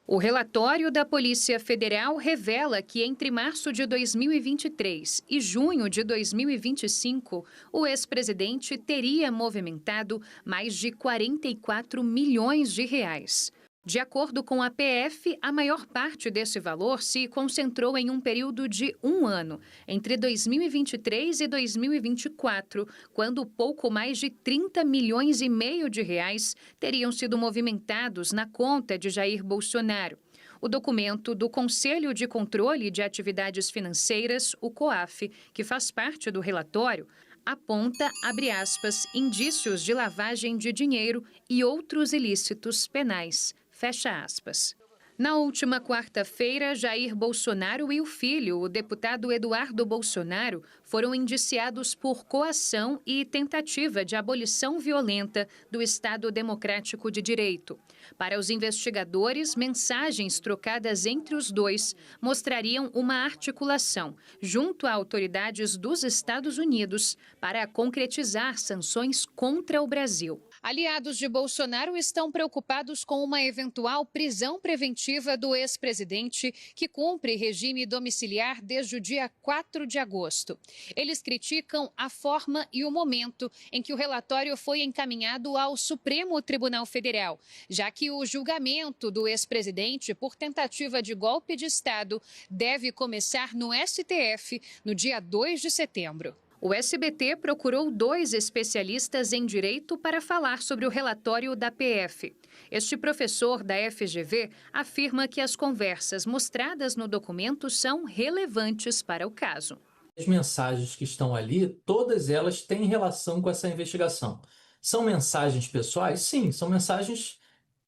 O relatório da Polícia Federal revela que entre março de 2023 e junho de 2025, o ex-presidente teria movimentado mais de 44 milhões de reais. De acordo com a PF, a maior parte desse valor se concentrou em um período de 1 ano, entre 2023 e 2024, quando pouco mais de 30 milhões e meio de reais teriam sido movimentados na conta de Jair Bolsonaro. O documento do Conselho de Controle de Atividades Financeiras, o COAF, que faz parte do relatório, aponta, abre aspas, indícios de lavagem de dinheiro e outros ilícitos penais. Fecha aspas. Na última quarta-feira, Jair Bolsonaro e o filho, o deputado Eduardo Bolsonaro, foram indiciados por coação e tentativa de abolição violenta do Estado Democrático de Direito. Para os investigadores, mensagens trocadas entre os dois mostrariam uma articulação junto a autoridades dos Estados Unidos para concretizar sanções contra o Brasil. Aliados de Bolsonaro estão preocupados com uma eventual prisão preventiva do ex-presidente, que cumpre regime domiciliar desde o dia 4 de agosto. Eles criticam a forma e o momento em que o relatório foi encaminhado ao Supremo Tribunal Federal, já que o julgamento do ex-presidente por tentativa de golpe de Estado deve começar no STF no dia 2 de setembro. O SBT procurou 2 especialistas em direito para falar sobre o relatório da PF. Este professor da FGV afirma que as conversas mostradas no documento são relevantes para o caso. As mensagens que estão ali, todas elas têm relação com essa investigação. São mensagens pessoais? Sim, são mensagens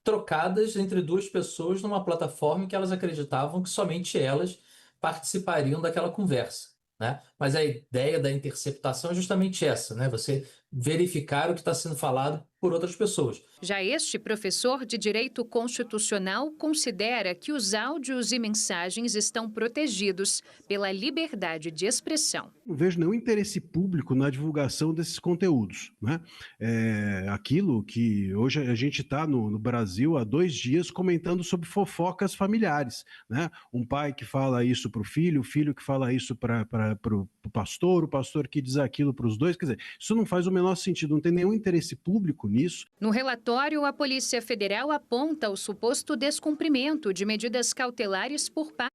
trocadas entre 2 pessoas numa plataforma em que elas acreditavam que somente elas participariam daquela conversa. Né? Mas a ideia da interceptação é justamente essa, né? Você verificar o que está sendo falado por outras pessoas. Já este professor de Direito Constitucional considera que os áudios e mensagens estão protegidos pela liberdade de expressão. Não vejo nenhum interesse público na divulgação desses conteúdos, né? Aquilo que hoje a gente está no Brasil há 2 dias comentando sobre fofocas familiares, né? Um pai que fala isso para o filho que fala isso para o pastor que diz aquilo para os dois. Quer dizer, isso não faz o menor sentido, não tem nenhum interesse público nisso. No relatório, a Polícia Federal aponta o suposto descumprimento de medidas cautelares por parte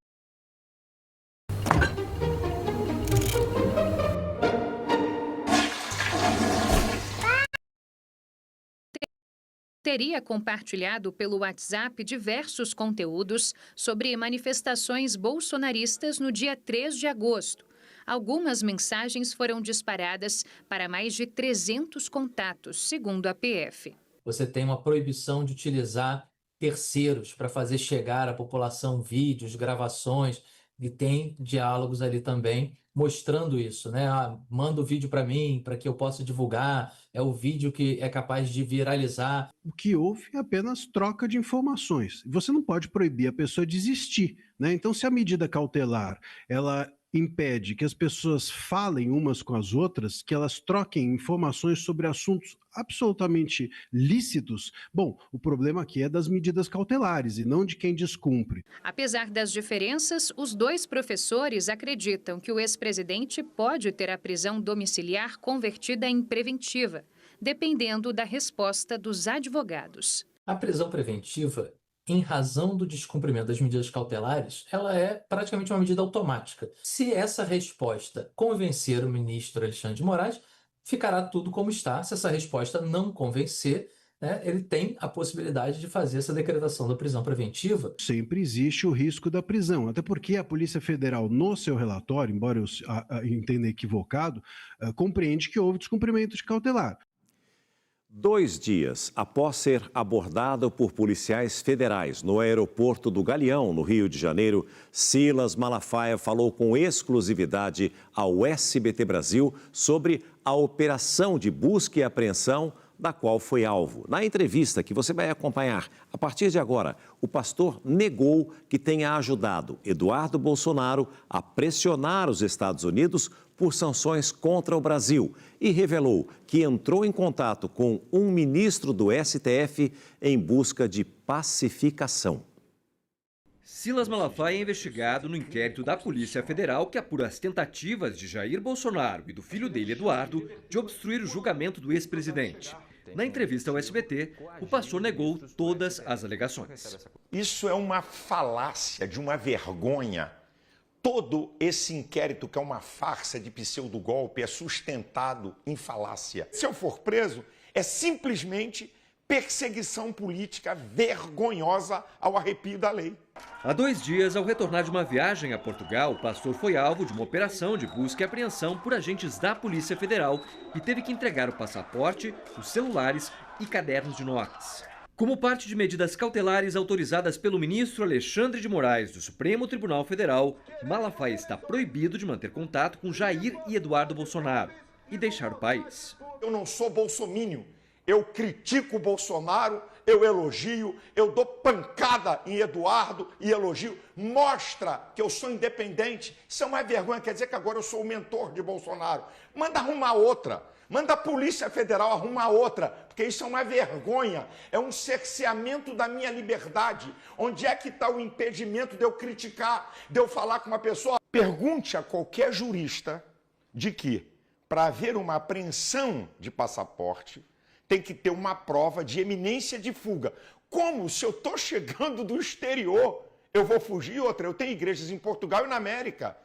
teria compartilhado pelo WhatsApp diversos conteúdos sobre manifestações bolsonaristas no dia 3 de agosto. Algumas mensagens foram disparadas para mais de 300 contatos, segundo a PF. Você tem uma proibição de utilizar terceiros para fazer chegar à população vídeos, gravações, e tem diálogos ali também mostrando isso, né? Manda o vídeo para mim, para que eu possa divulgar, é o vídeo que é capaz de viralizar. O que houve é apenas troca de informações. Você não pode proibir a pessoa de existir, né? Então, se a medida cautelar, ela impede que as pessoas falem umas com as outras, que elas troquem informações sobre assuntos absolutamente lícitos, bom, o problema aqui é das medidas cautelares e não de quem descumpre. Apesar das diferenças, os 2 professores acreditam que o ex-presidente pode ter a prisão domiciliar convertida em preventiva, dependendo da resposta dos advogados. A prisão preventiva, em razão do descumprimento das medidas cautelares, ela é praticamente uma medida automática. Se essa resposta convencer o ministro Alexandre de Moraes, ficará tudo como está. Se essa resposta não convencer, né, ele tem a possibilidade de fazer essa decretação da prisão preventiva. Sempre existe o risco da prisão, até porque a Polícia Federal, no seu relatório, embora eu entenda equivocado, compreende que houve descumprimento de cautelar. 2 dias após ser abordado por policiais federais no aeroporto do Galeão, no Rio de Janeiro, Silas Malafaia falou com exclusividade ao SBT Brasil sobre a operação de busca e apreensão da qual foi alvo. Na entrevista que você vai acompanhar a partir de agora, o pastor negou que tenha ajudado Eduardo Bolsonaro a pressionar os Estados Unidos por sanções contra o Brasil e revelou que entrou em contato com um ministro do STF em busca de pacificação. Silas Malafaia é investigado no inquérito da Polícia Federal que apura as tentativas de Jair Bolsonaro e do filho dele, Eduardo, de obstruir o julgamento do ex-presidente. Na entrevista ao SBT, o pastor negou todas as alegações. Isso é uma falácia, de uma vergonha. Todo esse inquérito, que é uma farsa de pseudo-golpe, é sustentado em falácia. Se eu for preso, é simplesmente perseguição política vergonhosa ao arrepio da lei. Há 2 dias, ao retornar de uma viagem a Portugal, o pastor foi alvo de uma operação de busca e apreensão por agentes da Polícia Federal e teve que entregar o passaporte, os celulares e cadernos de notas. Como parte de medidas cautelares autorizadas pelo ministro Alexandre de Moraes do Supremo Tribunal Federal, Malafaia está proibido de manter contato com Jair e Eduardo Bolsonaro e deixar o país. Eu não sou bolsomínio. Eu critico o Bolsonaro, eu elogio, eu dou pancada em Eduardo e elogio. Mostra que eu sou independente. Isso é uma vergonha, quer dizer que agora eu sou o mentor de Bolsonaro. Manda arrumar outra. Manda a Polícia Federal arrumar outra, porque isso é uma vergonha. É um cerceamento da minha liberdade. Onde é que está o impedimento de eu criticar, de eu falar com uma pessoa? Pergunte a qualquer jurista de que, para haver uma apreensão de passaporte, tem que ter uma prova de eminência de fuga. Como? Se eu estou chegando do exterior, eu vou fugir? Outra, eu tenho igrejas em Portugal e na América.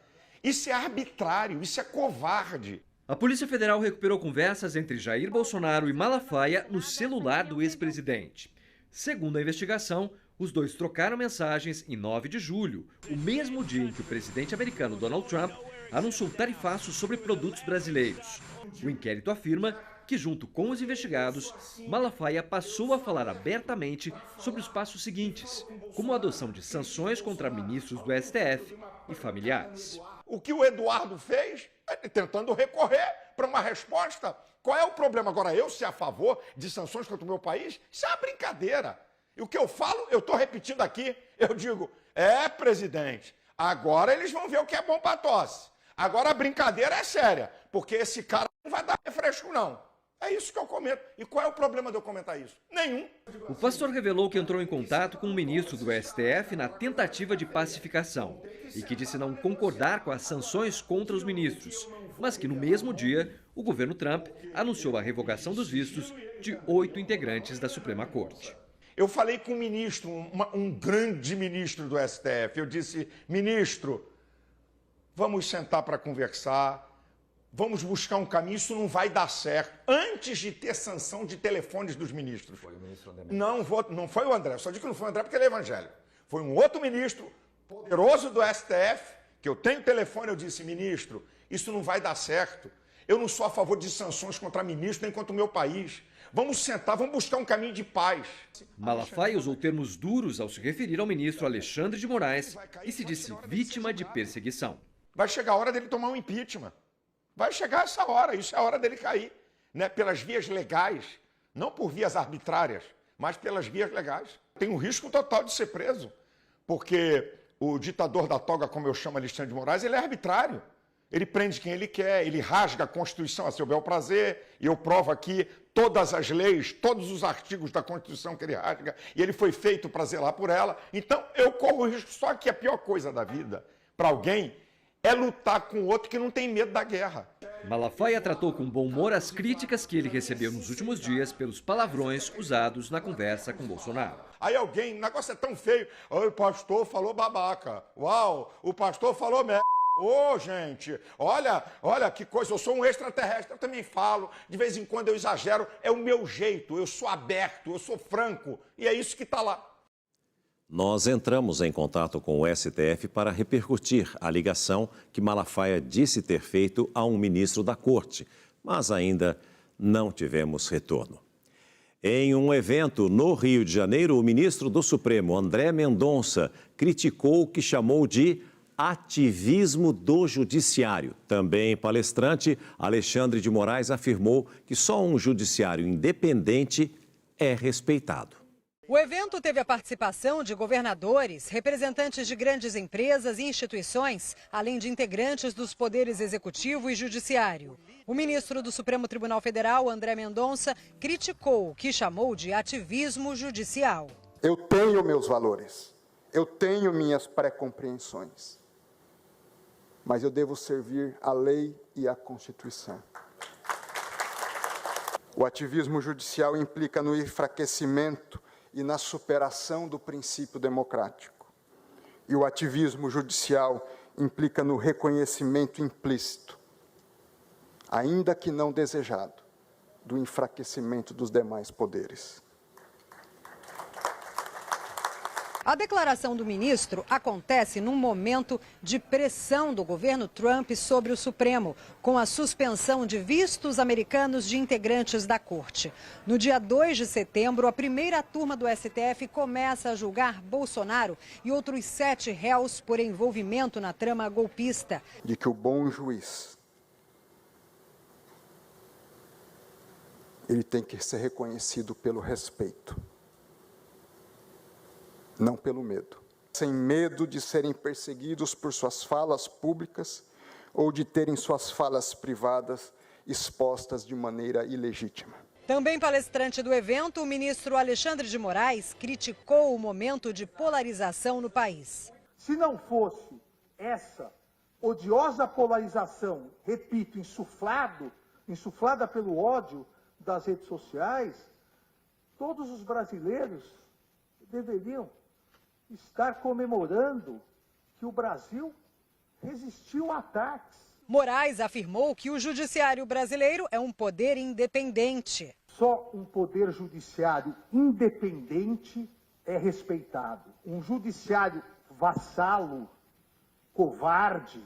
Isso é arbitrário, isso é covarde. A Polícia Federal recuperou conversas entre Jair Bolsonaro e Malafaia no celular do ex-presidente. Segundo a investigação, os dois trocaram mensagens em 9 de julho, o mesmo dia em que o presidente americano Donald Trump anunciou tarifaços sobre produtos brasileiros. O inquérito afirma que, junto com os investigados, Malafaia passou a falar abertamente sobre os passos seguintes, como a adoção de sanções contra ministros do STF e familiares. O que o Eduardo fez é tentando recorrer para uma resposta. Qual é o problema? Agora, eu ser a favor de sanções contra o meu país? Isso é uma brincadeira. E o que eu falo, eu estou repetindo aqui, eu digo, presidente, agora eles vão ver o que é bom para tosse. Agora a brincadeira é séria, porque esse cara não vai dar refresco, não. É isso que eu comento. E qual é o problema de eu comentar isso? Nenhum. O pastor revelou que entrou em contato com o ministro do STF na tentativa de pacificação e que disse não concordar com as sanções contra os ministros, mas que no mesmo dia o governo Trump anunciou a revogação dos vistos de 8 integrantes da Suprema Corte. Eu falei com um ministro, um grande ministro do STF. Eu disse, ministro, vamos sentar para conversar. Vamos buscar um caminho, isso não vai dar certo. Antes de ter sanção de telefones dos ministros. Foi o ministro André. Não foi o André, só digo que não foi o André porque ele é evangélico. Foi um outro ministro, poderoso do STF, que eu tenho telefone, eu disse, ministro, isso não vai dar certo. Eu não sou a favor de sanções contra ministro nem contra o meu país. Vamos sentar, vamos buscar um caminho de paz. Malafaia usou termos duros ao se referir ao ministro Alexandre de Moraes e se disse vítima de perseguição. Vai chegar a hora dele tomar um impeachment. Vai chegar essa hora, isso é a hora dele cair, né? Pelas vias legais, não por vias arbitrárias, mas pelas vias legais. Tem um risco total de ser preso, porque o ditador da toga, como eu chamo Alexandre de Moraes, ele é arbitrário. Ele prende quem ele quer, ele rasga a Constituição a seu bel prazer, e eu provo aqui todas as leis, todos os artigos da Constituição que ele rasga, e ele foi feito para zelar por ela. Então, eu corro o risco, só que a pior coisa da vida, para alguém, é lutar com outro que não tem medo da guerra. Malafaia tratou com bom humor as críticas que ele recebeu nos últimos dias pelos palavrões usados na conversa com Bolsonaro. Aí alguém, o negócio é tão feio, o pastor falou babaca, uau, o pastor falou merda. Ô, gente, olha que coisa, eu sou um extraterrestre, eu também falo, de vez em quando eu exagero, é o meu jeito, eu sou aberto, eu sou franco, e é isso que está lá. Nós entramos em contato com o STF para repercutir a ligação que Malafaia disse ter feito a um ministro da Corte, mas ainda não tivemos retorno. Em um evento no Rio de Janeiro, o ministro do Supremo, André Mendonça, criticou o que chamou de ativismo do judiciário. Também palestrante, Alexandre de Moraes afirmou que só um judiciário independente é respeitado. O evento teve a participação de governadores, representantes de grandes empresas e instituições, além de integrantes dos poderes executivo e judiciário. O ministro do Supremo Tribunal Federal, André Mendonça, criticou o que chamou de ativismo judicial. Eu tenho meus valores. Eu tenho minhas pré-compreensões, mas eu devo servir a lei e a Constituição. O ativismo judicial implica no enfraquecimento e na superação do princípio democrático. E o ativismo judicial implica no reconhecimento implícito, ainda que não desejado, do enfraquecimento dos demais poderes. A declaração do ministro acontece num momento de pressão do governo Trump sobre o Supremo, com a suspensão de vistos americanos de integrantes da corte. No dia 2 de setembro, a primeira turma do STF começa a julgar Bolsonaro e outros 7 réus por envolvimento na trama golpista. De que o bom juiz, ele tem que ser reconhecido pelo respeito, não pelo medo. Sem medo de serem perseguidos por suas falas públicas ou de terem suas falas privadas expostas de maneira ilegítima. Também palestrante do evento, o ministro Alexandre de Moraes criticou o momento de polarização no país. Se não fosse essa odiosa polarização, repito, insuflada pelo ódio das redes sociais, todos os brasileiros deveriam estar comemorando que o Brasil resistiu a ataques. Moraes afirmou que o judiciário brasileiro é um poder independente. Só um poder judiciário independente é respeitado. Um judiciário vassalo, covarde,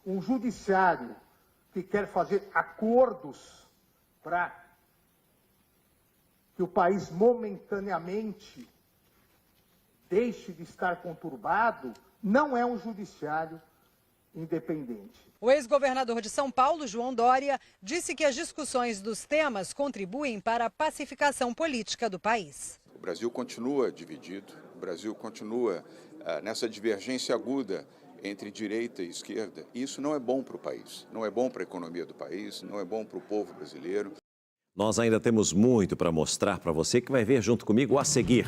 um judiciário que quer fazer acordos para que o país momentaneamente deixe de estar conturbado, não é um judiciário independente. O ex-governador de São Paulo, João Dória, disse que as discussões dos temas contribuem para a pacificação política do país. O Brasil continua dividido, o Brasil continua nessa divergência aguda entre direita e esquerda. E isso não é bom para o país, não é bom para a economia do país, não é bom para o povo brasileiro. Nós ainda temos muito para mostrar para você que vai ver junto comigo a seguir.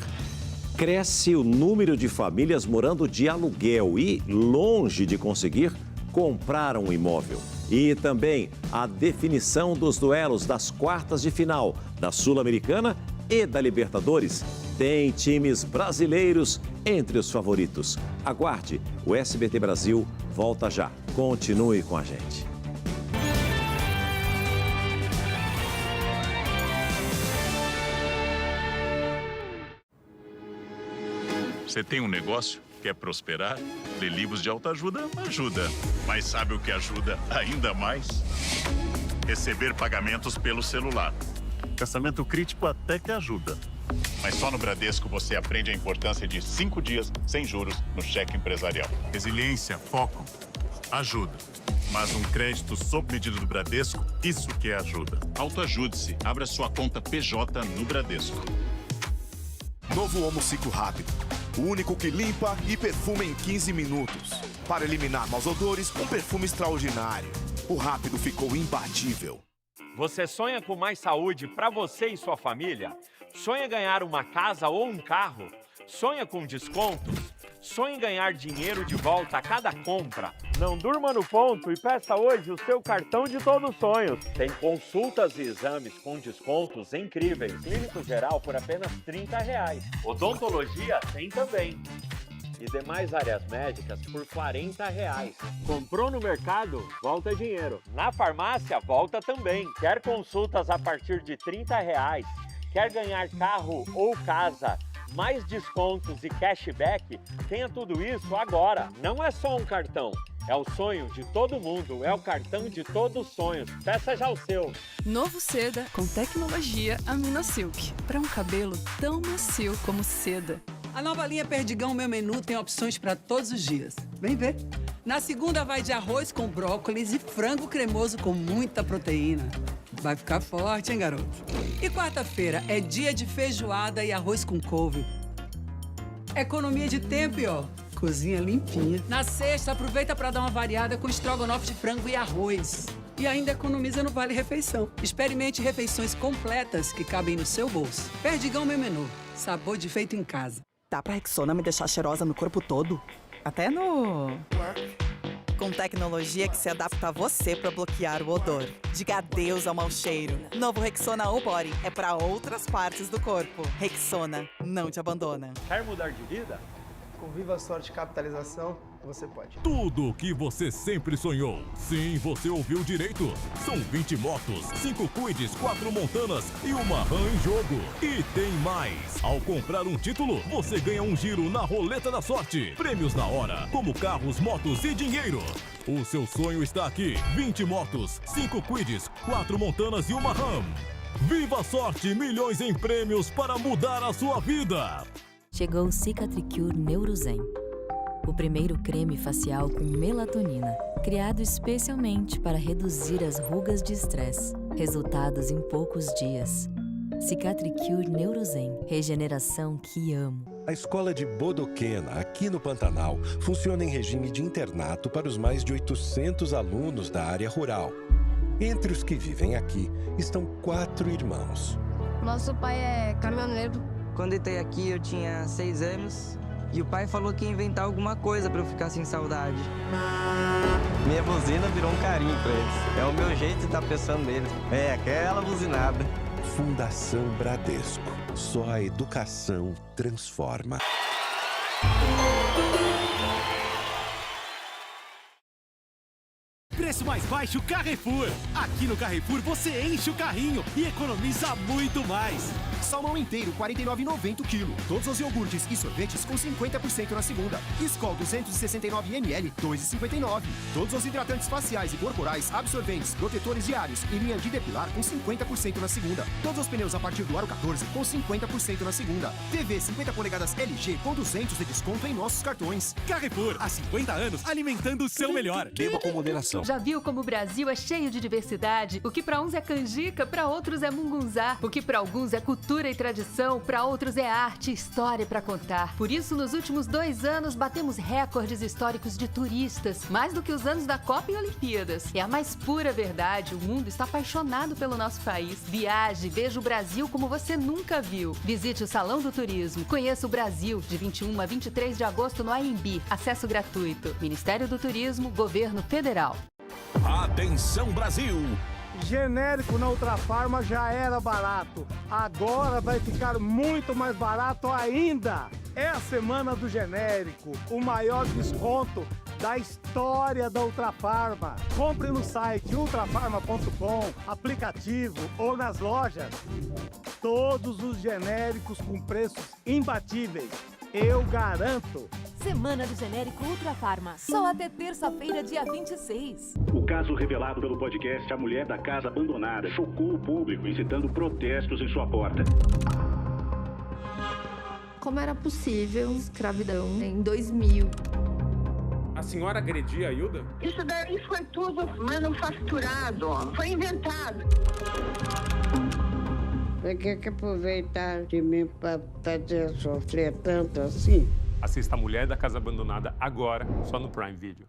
Cresce o número de famílias morando de aluguel e longe de conseguir comprar um imóvel. E também a definição dos duelos das quartas de final da Sul-Americana e da Libertadores. Tem times brasileiros entre os favoritos. Aguarde, o SBT Brasil volta já. Continue com a gente. Você tem um negócio? Quer prosperar? Ler livros de autoajuda ajuda. Mas sabe o que ajuda ainda mais? Receber pagamentos pelo celular. Pensamento crítico até que ajuda. Mas só no Bradesco você aprende a importância de 5 dias sem juros no cheque empresarial. Resiliência, foco, ajuda. Mas um crédito sob medida do Bradesco, isso que é ajuda. Autoajude-se. Abra sua conta PJ no Bradesco. Novo Omo Ciclo Rápido. O único que limpa e perfuma em 15 minutos. Para eliminar maus odores, um perfume extraordinário. O Rápido ficou imbatível. Você sonha com mais saúde para você e sua família? Sonha ganhar uma casa ou um carro? Sonha com descontos? Sonha em ganhar dinheiro de volta a cada compra? Não durma no ponto e peça hoje o seu cartão de todos os sonhos. Tem consultas e exames com descontos incríveis. Clínico geral por apenas R$30. Odontologia tem também. E demais áreas médicas por R$40. Comprou no mercado, volta dinheiro. Na farmácia, volta também. Quer consultas a partir de R$30? Quer ganhar carro ou casa? Mais descontos e cashback? Tenha tudo isso agora. Não é só um cartão. É o sonho de todo mundo. É o cartão de todos os sonhos. Peça já o seu. Novo Seda com tecnologia AminoSilk. Para um cabelo tão macio como seda. A nova linha Perdigão Meu Menu tem opções para todos os dias. Vem ver. Na segunda vai de arroz com brócolis e frango cremoso com muita proteína. Vai ficar forte, hein, garoto? E quarta-feira é dia de feijoada e arroz com couve. Economia de tempo e, ó, cozinha limpinha. Na sexta, aproveita para dar uma variada com estrogonofe de frango e arroz. E ainda economiza no Vale Refeição. Experimente refeições completas que cabem no seu bolso. Perdigão Meu Menu. Sabor de feito em casa. Dá pra Rexona me deixar cheirosa no corpo todo? Até no... Com tecnologia que se adapta a você para bloquear o odor. Diga adeus ao mau cheiro. Novo Rexona O-Body é para outras partes do corpo. Rexona não te abandona. Quer mudar de vida? Com Viva Sorte Capitalização, você pode. Tudo o que você sempre sonhou. Sim, você ouviu direito. São 20 motos, 5 Kwids, 4 Montanas e uma RAM em jogo. E tem mais. Ao comprar um título, você ganha um giro na roleta da sorte. Prêmios na hora, como carros, motos e dinheiro. O seu sonho está aqui. 20 motos, 5 Kwids, 4 Montanas e uma RAM. Viva a sorte, milhões em prêmios para mudar a sua vida. Chegou o Cicatricure Neurozen, o primeiro creme facial com melatonina, criado especialmente para reduzir as rugas de estresse. Resultados em poucos dias. Cicatricure Neurozen, regeneração que amo. A escola de Bodoquena, aqui no Pantanal, funciona em regime de internato para os mais de 800 alunos da área rural. Entre os que vivem aqui estão 4 irmãos. Nosso pai é caminhoneiro. Quando entrei aqui eu tinha 6 anos e o pai falou que ia inventar alguma coisa para eu ficar sem saudade. Minha buzina virou um carinho para eles. É o meu jeito de estar pensando neles. É, aquela buzinada. Fundação Bradesco. Só a educação transforma. Preço mais baixo Carrefour. Aqui no Carrefour você enche o carrinho e economiza muito mais. Salmão inteiro, R$ 49,90 o quilo. Todos os iogurtes e sorvetes com 50% na segunda. Skol 269 ml, R$ 2,59. Todos os hidratantes faciais e corporais, absorventes, protetores diários e linha de depilar com 50% na segunda. Todos os pneus a partir do aro 14 com 50% na segunda. TV 50 polegadas LG com 200 de desconto em nossos cartões. Carrefour, há 50 anos, alimentando o seu melhor. Beba com moderação. Já viu como o Brasil é cheio de diversidade? O que para uns é canjica, para outros é mungunzá. O que para alguns é cultura e tradição, para outros é arte e história para contar. Por isso, nos últimos 2 anos, batemos recordes históricos de turistas, mais do que os anos da Copa e Olimpíadas. É a mais pura verdade, o mundo está apaixonado pelo nosso país. Viaje, veja o Brasil como você nunca viu. Visite o Salão do Turismo, conheça o Brasil, de 21 a 23 de agosto no AMB. Acesso gratuito. Ministério do Turismo, Governo Federal. Atenção, Brasil! Genérico na Ultrafarma já era barato, agora vai ficar muito mais barato ainda. É a semana do genérico, o maior desconto da história da Ultrafarma. Compre no site ultrafarma.com, aplicativo ou nas lojas. Todos os genéricos com preços imbatíveis, eu garanto. Semana do Genérico Ultrafarma, só até terça-feira, dia 26. O caso revelado pelo podcast A Mulher da Casa Abandonada chocou o público, incitando protestos em sua porta. Como era possível escravidão em 2000? A senhora agredia a Hilda? Isso daí foi tudo manufaturado, foi inventado. Por que aproveitar de mim para fazer sofrer tanto assim? Assista A Mulher da Casa Abandonada agora, só no Prime Video.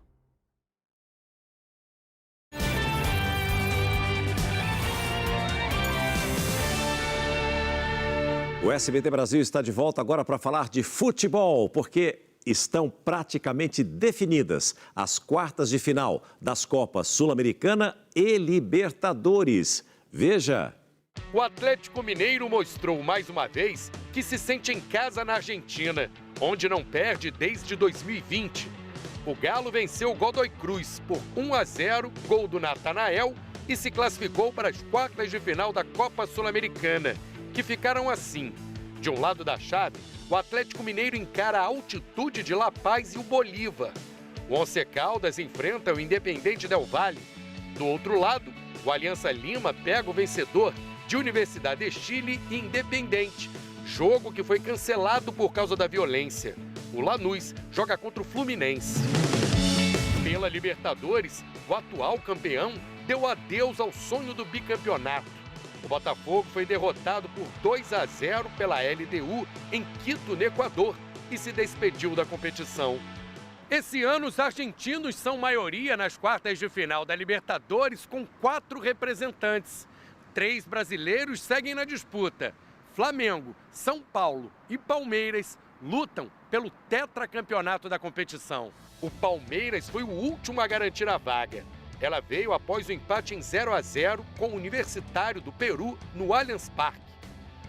O SBT Brasil está de volta agora para falar de futebol, porque estão praticamente definidas as quartas de final das Copas Sul-Americana e Libertadores. Veja. O Atlético Mineiro mostrou mais uma vez que se sente em casa na Argentina, onde não perde desde 2020. O Galo venceu o Godoy Cruz por 1-0, gol do Natanael, e se classificou para as quartas de final da Copa Sul-Americana, que ficaram assim. De um lado da chave, o Atlético Mineiro encara a Altitude de La Paz e o Bolívar. O Once Caldas enfrenta o Independiente Del Valle. Do outro lado, o Aliança Lima pega o vencedor de Universidade de Chile e Independente, jogo que foi cancelado por causa da violência. O Lanús joga contra o Fluminense. Pela Libertadores, o atual campeão deu adeus ao sonho do bicampeonato. O Botafogo foi derrotado por 2-0 pela LDU em Quito, no Equador, e se despediu da competição. Esse ano, os argentinos são maioria nas quartas de final da Libertadores, com 4 representantes. 3 brasileiros seguem na disputa. Flamengo, São Paulo e Palmeiras lutam pelo tetracampeonato da competição. O Palmeiras foi o último a garantir a vaga. Ela veio após o empate em 0-0 com o Universitário do Peru no Allianz Parque.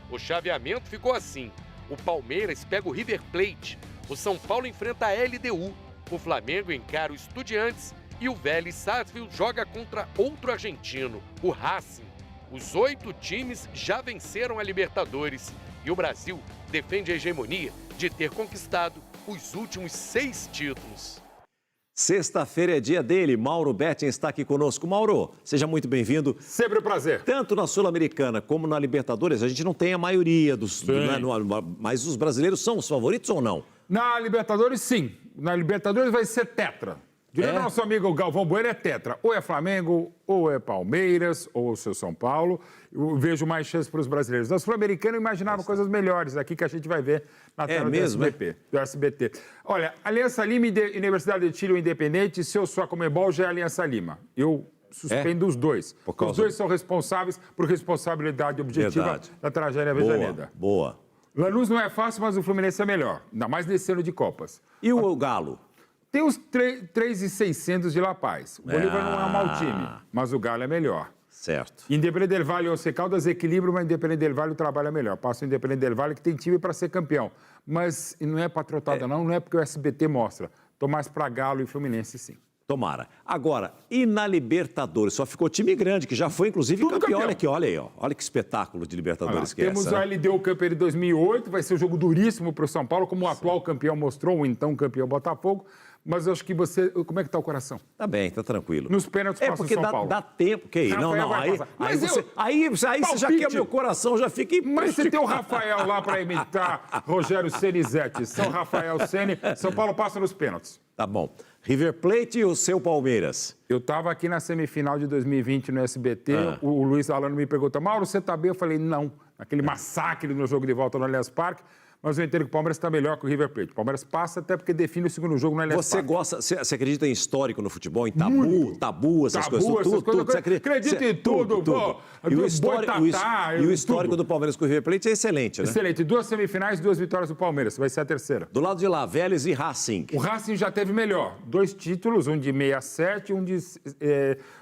O chaveamento ficou assim. O Palmeiras pega o River Plate, o São Paulo enfrenta a LDU, o Flamengo encara o Estudiantes e o Vélez Sarsfield joga contra outro argentino, o Racing. Os 8 times já venceram a Libertadores e o Brasil defende a hegemonia de ter conquistado os últimos 6 títulos. Sexta-feira é dia dele, Mauro Betting está aqui conosco. Mauro, seja muito bem-vindo. Sempre um prazer. Tanto na Sul-Americana como na Libertadores, a gente não tem a maioria mas os brasileiros são os favoritos ou não? Na Libertadores, sim. Na Libertadores vai ser tetra. Direto nosso amigo Galvão Bueno é tetra. Ou é Flamengo, ou é Palmeiras, ou o seu São Paulo. Eu vejo mais chance para os brasileiros. Na Sul-Americana eu imaginava coisas melhores aqui que a gente vai ver na tela do SBT. Olha, Aliança Lima e Universidade de Chile, o Independente, se eu sou a Comebol, já é Aliança Lima. Eu suspendo os dois. Os dois são responsáveis por responsabilidade objetiva da tragédia Avejaneda. Boa. Lanús não é fácil, mas o Fluminense é melhor. Ainda mais nesse ano de Copas. E o Galo? Tem os 3.600 de La Paz. O Bolívar não é um mau time, mas o Galo é melhor. Certo. Independente del Valle e Once Caldas equilibram, mas Independente del Valle trabalha melhor. Passa o Independente del Valle que tem time para ser campeão. Mas não é patrotada não é porque o SBT mostra. Tô mais para Galo e Fluminense, sim. Tomara. Agora, e na Libertadores? Só ficou time grande, que já foi, inclusive, campeão. Olha aqui, olha aí, ó. Olha que espetáculo de Libertadores que é essa. Temos o LDU campeão de 2008, vai ser um jogo duríssimo para o São Paulo, como o atual campeão mostrou, o então campeão Botafogo. Mas eu acho que você... Como é que tá o coração? Tá bem, tá tranquilo. Nos pênaltis passa o São Paulo. Dá tempo. Que aí? Não. Aí você já quer o meu coração, já fica... Mas você tem o Rafael lá para imitar Rogério Senizete. São Rafael Ceni. São Paulo passa nos pênaltis. Tá bom. River Plate e o seu Palmeiras? Eu estava aqui na semifinal de 2020 no SBT. O Luiz Alano me perguntou, Mauro, você tá bem? Eu falei, não. Aquele massacre no jogo de volta no Allianz Parque. Mas eu entendo que o Palmeiras está melhor que o River Plate. O Palmeiras passa até porque define o segundo jogo no Allianz Parque. Você acredita em histórico no futebol? Em tabu, essas coisas? Tudo. Acredito em tudo. E o histórico do Palmeiras com o River Plate é excelente, né? Excelente. 2 semifinais, 2 vitórias do Palmeiras. Vai ser a terceira. Do lado de lá, Vélez e Racing. O Racing já teve melhor. 2 títulos, um de 67 e um de...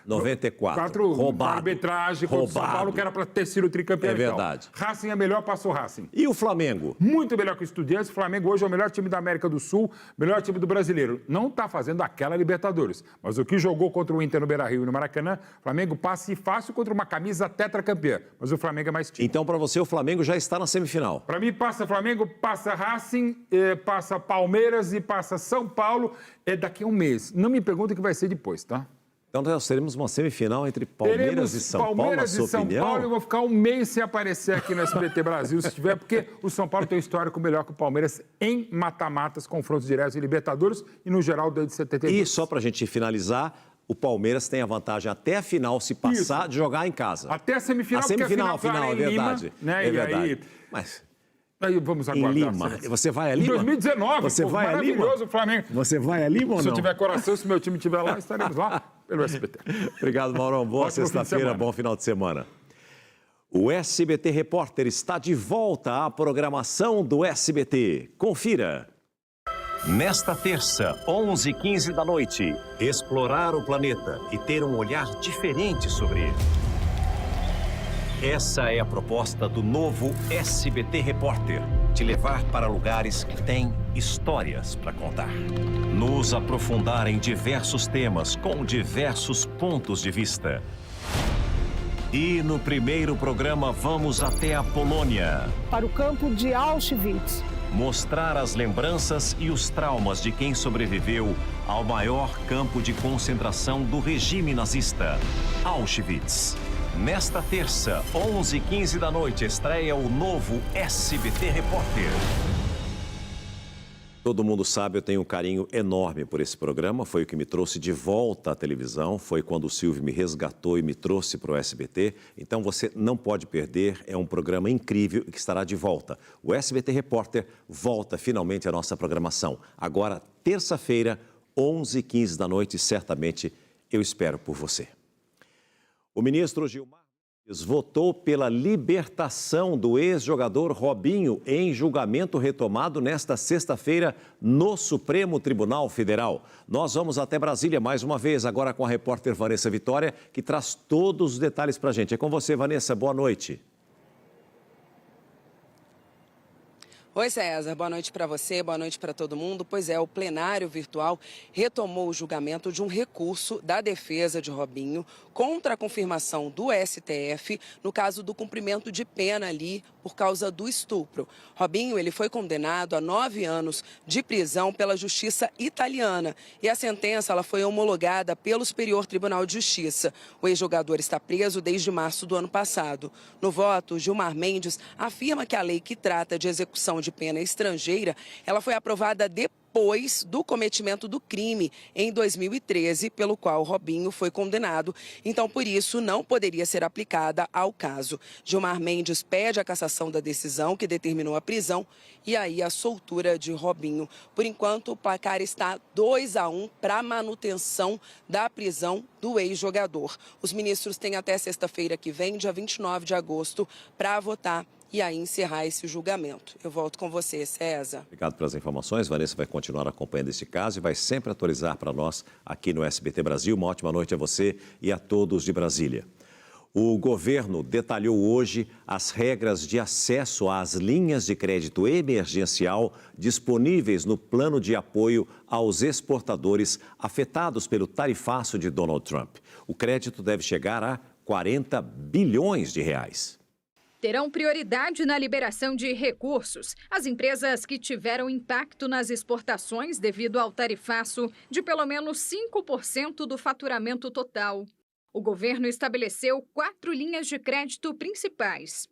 94. Roubado. Arbitragem contra o São Paulo, que era para ter sido tricampeão. É verdade. Racing é melhor, passou o Racing. E o Flamengo? Muito melhor que o Estudiantes. O Flamengo hoje é o melhor time da América do Sul, melhor time do brasileiro. Não está fazendo aquela Libertadores, mas o que jogou contra o Inter no Beira-Rio e no Maracanã, o Flamengo passa fácil contra uma camisa tetracampeã, mas o Flamengo é mais time. Então, para você, o Flamengo já está na semifinal? Para mim, passa Flamengo, passa Racing, passa Palmeiras e passa São Paulo daqui a um mês. Não me pergunte o que vai ser depois, tá? Então, nós teremos uma semifinal entre Palmeiras e São Paulo, Palmeiras e São Paulo, eu vou ficar um mês sem aparecer aqui no SBT Brasil, se tiver, porque o São Paulo tem um histórico melhor que o Palmeiras em mata-matas, confrontos diretos em Libertadores e, no geral, desde 72. E só para a gente finalizar, o Palmeiras tem a vantagem até a final, se passar, de jogar em casa. Até a semifinal, porque a final é verdade. Lima, né? É verdade. Aí, mas... Aí vamos aguardar. Em Lima. Você vai a Lima? Em 2019. Você vai a Lima? Maravilhoso o Flamengo. Você vai a Lima ou não? Se eu tiver coração, se meu time estiver lá, estaremos lá pelo SBT. Obrigado, Maurão. Boa sexta-feira, bom final de semana. O SBT Repórter está de volta à programação do SBT. Confira. Nesta terça, 11h15 da noite, explorar o planeta e ter um olhar diferente sobre ele. Essa é a proposta do novo SBT Repórter, te levar para lugares que têm histórias para contar. Nos aprofundar em diversos temas com diversos pontos de vista. E no primeiro programa vamos até a Polônia. Para o campo de Auschwitz. Mostrar as lembranças e os traumas de quem sobreviveu ao maior campo de concentração do regime nazista, Auschwitz. Nesta terça, 11h15 da noite, estreia o novo SBT Repórter. Todo mundo sabe, eu tenho um carinho enorme por esse programa. Foi o que me trouxe de volta à televisão. Foi quando o Silvio me resgatou e me trouxe para o SBT. Então você não pode perder. É um programa incrível que estará de volta. O SBT Repórter volta finalmente à nossa programação. Agora, terça-feira, 11h15 da noite. Certamente eu espero por você. O ministro Gilmar Votou pela libertação do ex-jogador Robinho em julgamento retomado nesta sexta-feira no Supremo Tribunal Federal. Nós vamos até Brasília mais uma vez, agora com a repórter Vanessa Vitória, que traz todos os detalhes para a gente. É com você, Vanessa. Boa noite. Oi, César. Boa noite para você, boa noite para todo mundo. Pois é, o plenário virtual retomou o julgamento de um recurso da defesa de Robinho contra a confirmação do STF no caso do cumprimento de pena ali por causa do estupro. Robinho, ele foi condenado a 9 anos de prisão pela Justiça italiana e a sentença ela foi homologada pelo Superior Tribunal de Justiça. O ex-jogador está preso desde março do ano passado. No voto, Gilmar Mendes afirma que a lei que trata de execução de pena estrangeira, ela foi aprovada depois do cometimento do crime em 2013, pelo qual Robinho foi condenado. Então, por isso, não poderia ser aplicada ao caso. Gilmar Mendes pede a cassação da decisão que determinou a prisão e aí a soltura de Robinho. Por enquanto, o placar está 2-1 para a manutenção da prisão do ex-jogador. Os ministros têm até sexta-feira que vem, dia 29 de agosto, para votar e aí encerrar esse julgamento. Eu volto com você, César. Obrigado pelas informações. Vanessa vai continuar acompanhando esse caso e vai sempre atualizar para nós aqui no SBT Brasil. Uma ótima noite a você e a todos de Brasília. O governo detalhou hoje as regras de acesso às linhas de crédito emergencial disponíveis no plano de apoio aos exportadores afetados pelo tarifaço de Donald Trump. O crédito deve chegar a 40 bilhões de reais. Terão prioridade na liberação de recursos as empresas que tiveram impacto nas exportações devido ao tarifaço de pelo menos 5% do faturamento total. O governo estabeleceu 4 linhas de crédito principais.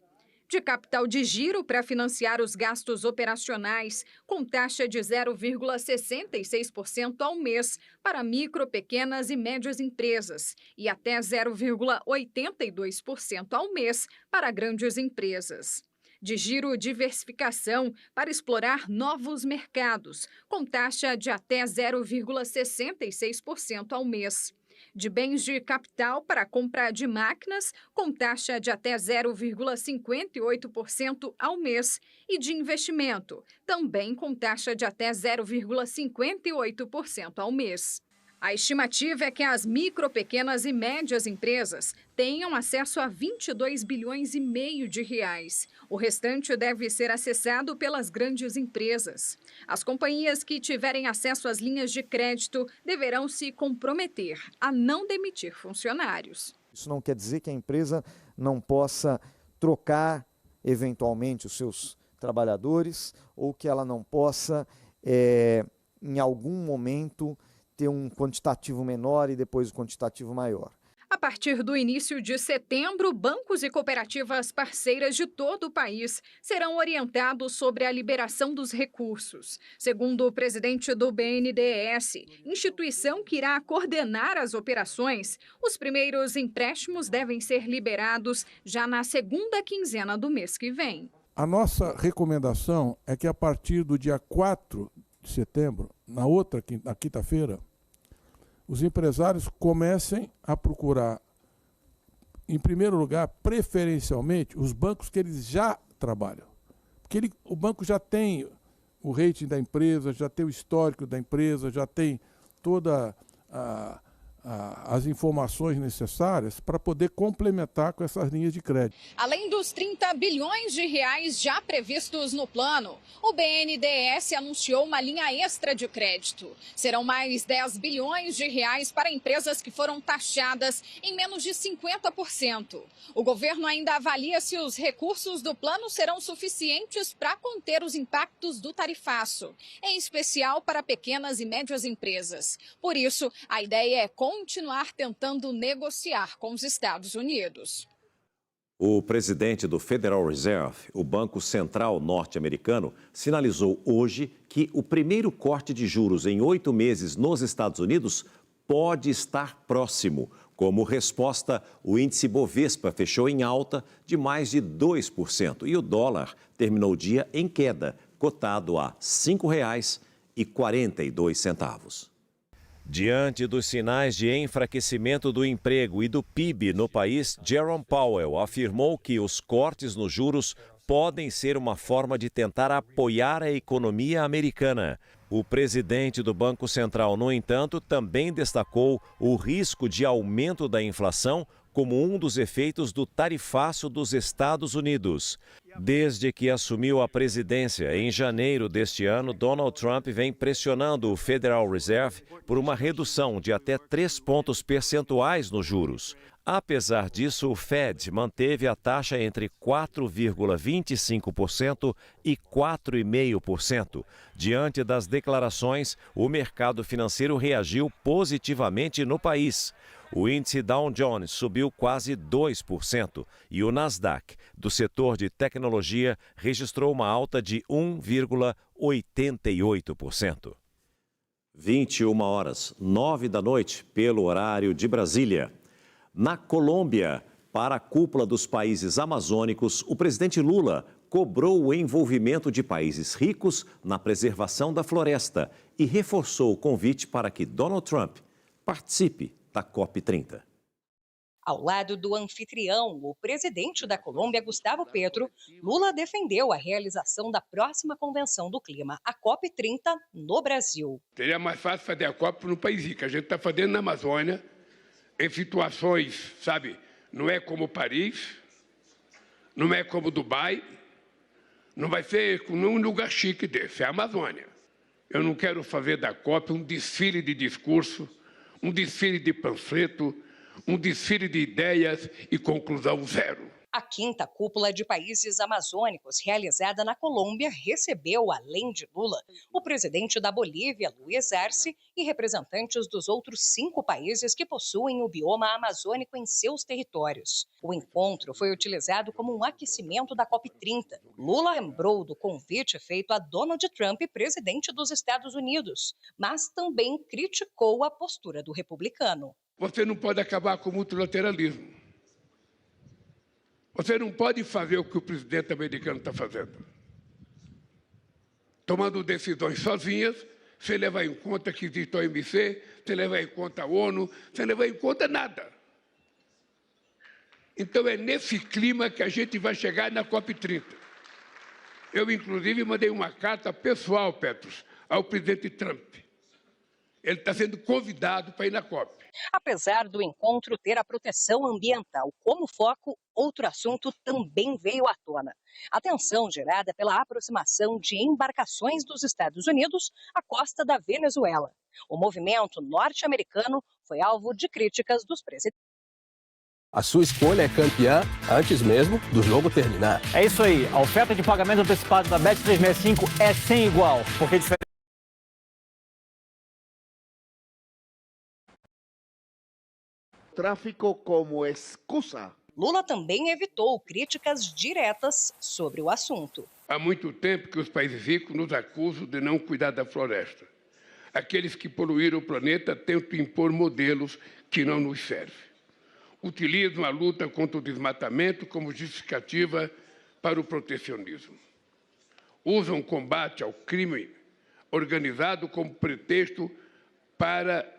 De capital de giro para financiar os gastos operacionais, com taxa de 0,66% ao mês para micro, pequenas e médias empresas e até 0,82% ao mês para grandes empresas. De giro diversificação para explorar novos mercados, com taxa de até 0,66% ao mês. De bens de capital para compra de máquinas, com taxa de até 0,58% ao mês, e de investimento, também com taxa de até 0,58% ao mês. A estimativa é que as micro, pequenas e médias empresas tenham acesso a 22 bilhões e meio de reais. O restante deve ser acessado pelas grandes empresas. As companhias que tiverem acesso às linhas de crédito deverão se comprometer a não demitir funcionários. Isso não quer dizer que a empresa não possa trocar eventualmente os seus trabalhadores ou que ela não possa, em algum momento, ter um quantitativo menor e depois um quantitativo maior. A partir do início de setembro, bancos e cooperativas parceiras de todo o país serão orientados sobre a liberação dos recursos. Segundo o presidente do BNDES, instituição que irá coordenar as operações, os primeiros empréstimos devem ser liberados já na segunda quinzena do mês que vem. A nossa recomendação é que a partir do dia 4 de setembro, na quinta-feira, os empresários comecem a procurar, em primeiro lugar, preferencialmente, os bancos que eles já trabalham. Porque o banco já tem o rating da empresa, já tem o histórico da empresa, já tem todas as informações necessárias para poder complementar com essas linhas de crédito. Além dos 30 bilhões de reais já previstos no plano, o BNDES anunciou uma linha extra de crédito. Serão mais 10 bilhões de reais para empresas que foram taxadas em menos de 50%. O governo ainda avalia se os recursos do plano serão suficientes para conter os impactos do tarifaço, em especial para pequenas e médias empresas. Por isso, a ideia é continuar tentando negociar com os Estados Unidos. O presidente do Federal Reserve, o Banco Central norte-americano, sinalizou hoje que o primeiro corte de juros em 8 meses nos Estados Unidos pode estar próximo. Como resposta, o índice Bovespa fechou em alta de mais de 2% e o dólar terminou o dia em queda, cotado a R$ 5,42. Diante dos sinais de enfraquecimento do emprego e do PIB no país, Jerome Powell afirmou que os cortes nos juros podem ser uma forma de tentar apoiar a economia americana. O presidente do Banco Central, no entanto, também destacou o risco de aumento da inflação como um dos efeitos do tarifaço dos Estados Unidos. Desde que assumiu a presidência em janeiro deste ano, Donald Trump vem pressionando o Federal Reserve por uma redução de até 3 pontos percentuais nos juros. Apesar disso, o Fed manteve a taxa entre 4,25% e 4,5%. Diante das declarações, o mercado financeiro reagiu positivamente no país. O índice Dow Jones subiu quase 2% e o Nasdaq, do setor de tecnologia, registrou uma alta de 1,88%. 21h09 da noite, pelo horário de Brasília. Na Colômbia, para a cúpula dos países amazônicos, o presidente Lula cobrou o envolvimento de países ricos na preservação da floresta e reforçou o convite para que Donald Trump participe da COP30. Ao lado do anfitrião, o presidente da Colômbia, Gustavo Petro, Lula defendeu a realização da próxima Convenção do Clima, a COP30, no Brasil. Seria mais fácil fazer a COP no país rico. A gente está fazendo na Amazônia, em situações, sabe, não é como Paris, não é como Dubai, não vai ser num lugar chique desse, é a Amazônia. Eu não quero fazer da COP um desfile de discurso, um desfile de panfleto, um desfile de ideias e conclusão zero. A 5ª Cúpula de Países Amazônicos, realizada na Colômbia, recebeu, além de Lula, o presidente da Bolívia, Luiz Arce, e representantes dos outros 5 países que possuem o bioma amazônico em seus territórios. O encontro foi utilizado como um aquecimento da COP30. Lula lembrou do convite feito a Donald Trump, presidente dos Estados Unidos, mas também criticou a postura do republicano. Você não pode acabar com o multilateralismo. Você não pode fazer o que o presidente americano está fazendo. Tomando decisões sozinhas, sem levar em conta que existe a OMC, sem levar em conta a ONU, sem levar em conta nada. Então é nesse clima que a gente vai chegar na COP30. Eu, inclusive, mandei uma carta pessoal, Petros, ao presidente Trump. Ele está sendo convidado para ir na COP. Apesar do encontro ter a proteção ambiental como foco, outro assunto também veio à tona. A tensão gerada pela aproximação de embarcações dos Estados Unidos à costa da Venezuela. O movimento norte-americano foi alvo de críticas dos presidentes. A sua escolha é campeã antes mesmo do jogo terminar. É isso aí. A oferta de pagamento antecipado da Bet365 é sem igual, porque diferente. Tráfico como excusa. Lula também evitou críticas diretas sobre o assunto. Há muito tempo que os países ricos nos acusam de não cuidar da floresta. Aqueles que poluíram o planeta tentam impor modelos que não nos servem. Utilizam a luta contra o desmatamento como justificativa para o protecionismo. Usam o combate ao crime organizado como pretexto para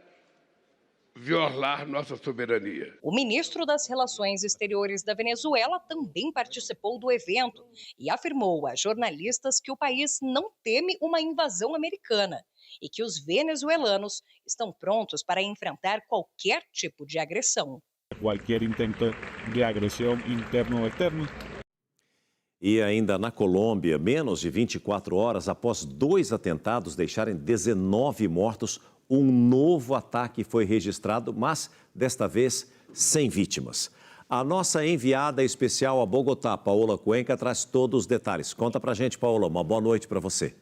violar nossa soberania. O ministro das Relações Exteriores da Venezuela também participou do evento e afirmou a jornalistas que o país não teme uma invasão americana e que os venezuelanos estão prontos para enfrentar qualquer tipo de agressão. Qualquer intento de agressão interna ou externa. E ainda na Colômbia, menos de 24 horas após 2 atentados deixarem 19 mortos, um novo ataque foi registrado, mas desta vez sem vítimas. A nossa enviada especial a Bogotá, Paola Cuenca, traz todos os detalhes. Conta pra gente, Paola, uma boa noite para você.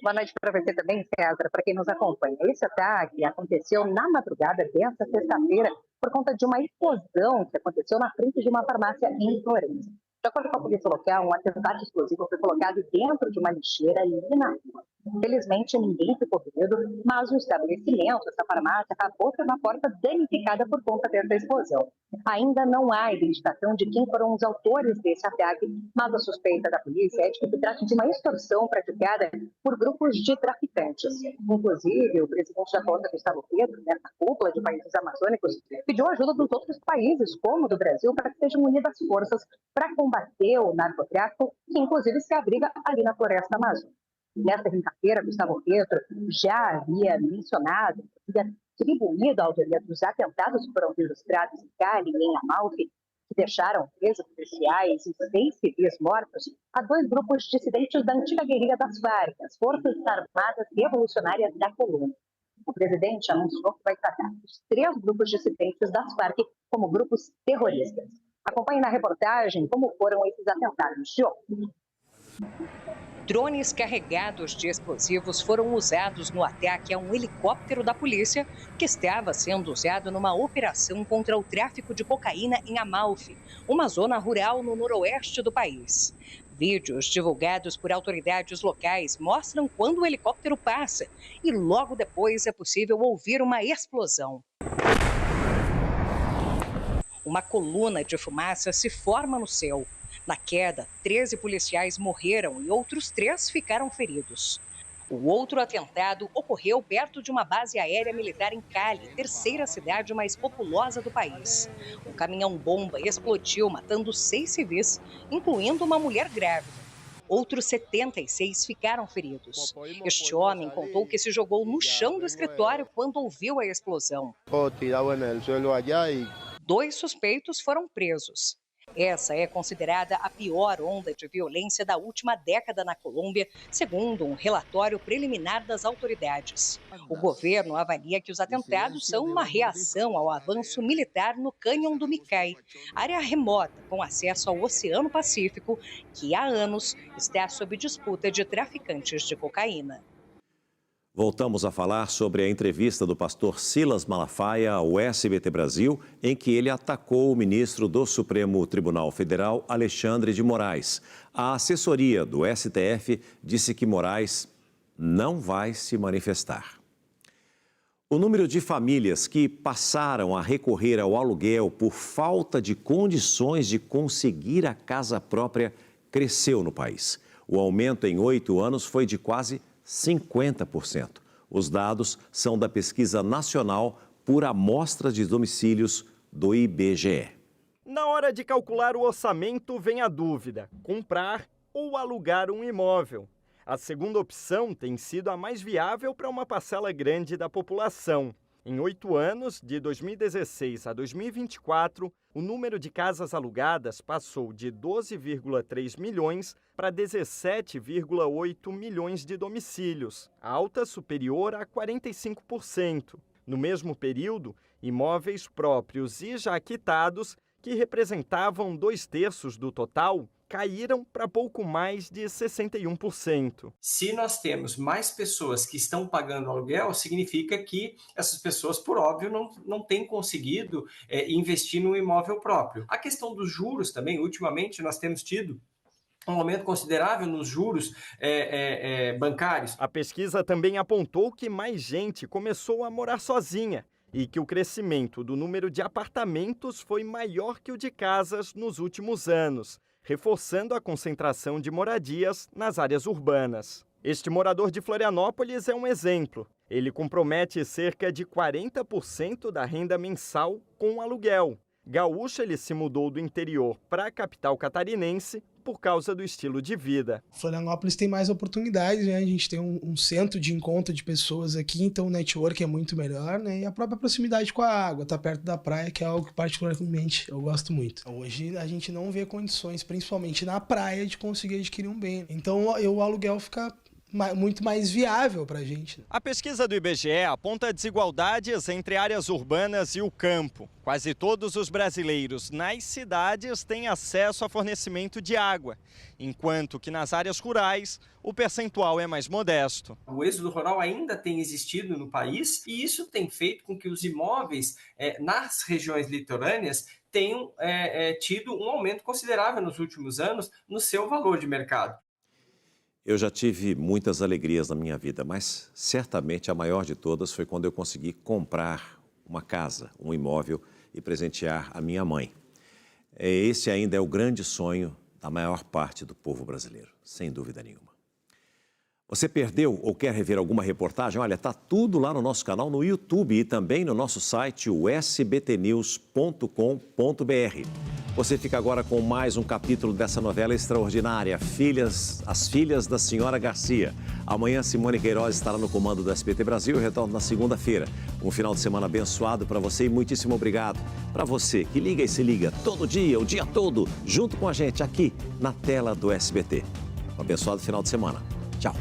Boa noite para você também, César, para quem nos acompanha. Esse ataque aconteceu na madrugada desta sexta-feira por conta de uma explosão que aconteceu na frente de uma farmácia em Florença. De acordo com a polícia local, um atentado explosivo foi colocado dentro de uma lixeira ali na rua. Felizmente, ninguém ficou ferido, mas o estabelecimento, essa farmácia, acabou tendo a porta danificada por conta dessa explosão. Ainda não há identificação de quem foram os autores desse ataque, mas a suspeita da polícia é de que se trata de uma extorsão praticada por grupos de traficantes. Inclusive, o presidente da conta, Gustavo Petro, nessa cúpula de países amazônicos, pediu ajuda dos outros países, como o do Brasil, para que sejam unidas forças para combater o narcotráfico, que inclusive se abriga ali na floresta amazônica. Nesta quinta-feira, Gustavo Petro já havia mencionado, havia atribuído a autoria dos atentados que foram registrados em Cali e em Amalfi, que deixaram presos policiais e 6 civis mortos, a 2 grupos dissidentes da antiga guerrilha das Farc, as Forças Armadas Revolucionárias da Colômbia. O presidente anunciou que vai tratar os 3 grupos dissidentes das Farc como grupos terroristas. Acompanhe na reportagem como foram esses atentados de ontem. Drones carregados de explosivos foram usados no ataque a um helicóptero da polícia que estava sendo usado numa operação contra o tráfico de cocaína em Amalfi, uma zona rural no noroeste do país. Vídeos divulgados por autoridades locais mostram quando o helicóptero passa e logo depois é possível ouvir uma explosão. Uma coluna de fumaça se forma no céu. Na queda, 13 policiais morreram e outros 3 ficaram feridos. O outro atentado ocorreu perto de uma base aérea militar em Cali, terceira cidade mais populosa do país. Um caminhão-bomba explodiu, matando 6 civis, incluindo uma mulher grávida. Outros 76 ficaram feridos. Este homem contou que se jogou no chão do escritório quando ouviu a explosão. 2 suspeitos foram presos. Essa é considerada a pior onda de violência da última década na Colômbia, segundo um relatório preliminar das autoridades. O governo avalia que os atentados são uma reação ao avanço militar no Cânion do Micay, área remota com acesso ao Oceano Pacífico, que há anos está sob disputa de traficantes de cocaína. Voltamos a falar sobre a entrevista do pastor Silas Malafaia ao SBT Brasil, em que ele atacou o ministro do Supremo Tribunal Federal, Alexandre de Moraes. A assessoria do STF disse que Moraes não vai se manifestar. O número de famílias que passaram a recorrer ao aluguel por falta de condições de conseguir a casa própria cresceu no país. O aumento em 8 anos foi de quase 50%. Os dados são da Pesquisa Nacional por Amostra de Domicílios do IBGE. Na hora de calcular o orçamento, vem a dúvida: comprar ou alugar um imóvel. A segunda opção tem sido a mais viável para uma parcela grande da população. Em 8 anos, de 2016 a 2024, o número de casas alugadas passou de 12,3 milhões para 17,8 milhões de domicílios, alta superior a 45%. No mesmo período, imóveis próprios e já quitados, que representavam 2/3 do total, caíram para pouco mais de 61%. Se nós temos mais pessoas que estão pagando aluguel, significa que essas pessoas, por óbvio, não têm conseguido investir no imóvel próprio. A questão dos juros também, ultimamente nós temos tido um aumento considerável nos juros bancários. A pesquisa também apontou que mais gente começou a morar sozinha e que o crescimento do número de apartamentos foi maior que o de casas nos últimos anos, reforçando a concentração de moradias nas áreas urbanas. Este morador de Florianópolis é um exemplo. Ele compromete cerca de 40% da renda mensal com aluguel. Gaúcho, ele se mudou do interior para a capital catarinense por causa do estilo de vida. Florianópolis tem mais oportunidades, né? A gente tem um centro de encontro de pessoas aqui, então o network é muito melhor, né? E a própria proximidade com a água, tá perto da praia, que é algo que particularmente eu gosto muito. Hoje a gente não vê condições, principalmente na praia, de conseguir adquirir um bem. Então o aluguel fica muito mais viável para a gente. A pesquisa do IBGE aponta desigualdades entre áreas urbanas e o campo. Quase todos os brasileiros nas cidades têm acesso a fornecimento de água, enquanto que nas áreas rurais o percentual é mais modesto. O êxodo rural ainda tem existido no país e isso tem feito com que os imóveis nas regiões litorâneas tenham tido um aumento considerável nos últimos anos no seu valor de mercado. Eu já tive muitas alegrias na minha vida, mas certamente a maior de todas foi quando eu consegui comprar uma casa, um imóvel e presentear a minha mãe. Esse ainda é o grande sonho da maior parte do povo brasileiro, sem dúvida nenhuma. Você perdeu ou quer rever alguma reportagem? Olha, está tudo lá no nosso canal no YouTube e também no nosso site, o sbtnews.com.br. Você fica agora com mais um capítulo dessa novela extraordinária, As Filhas da Senhora Garcia. Amanhã, Simone Queiroz estará no comando do SBT Brasil e retorna na segunda-feira. Um final de semana abençoado para você e muitíssimo obrigado para você que liga e se liga todo dia, o dia todo, junto com a gente aqui na tela do SBT. Um abençoado final de semana. Tchau.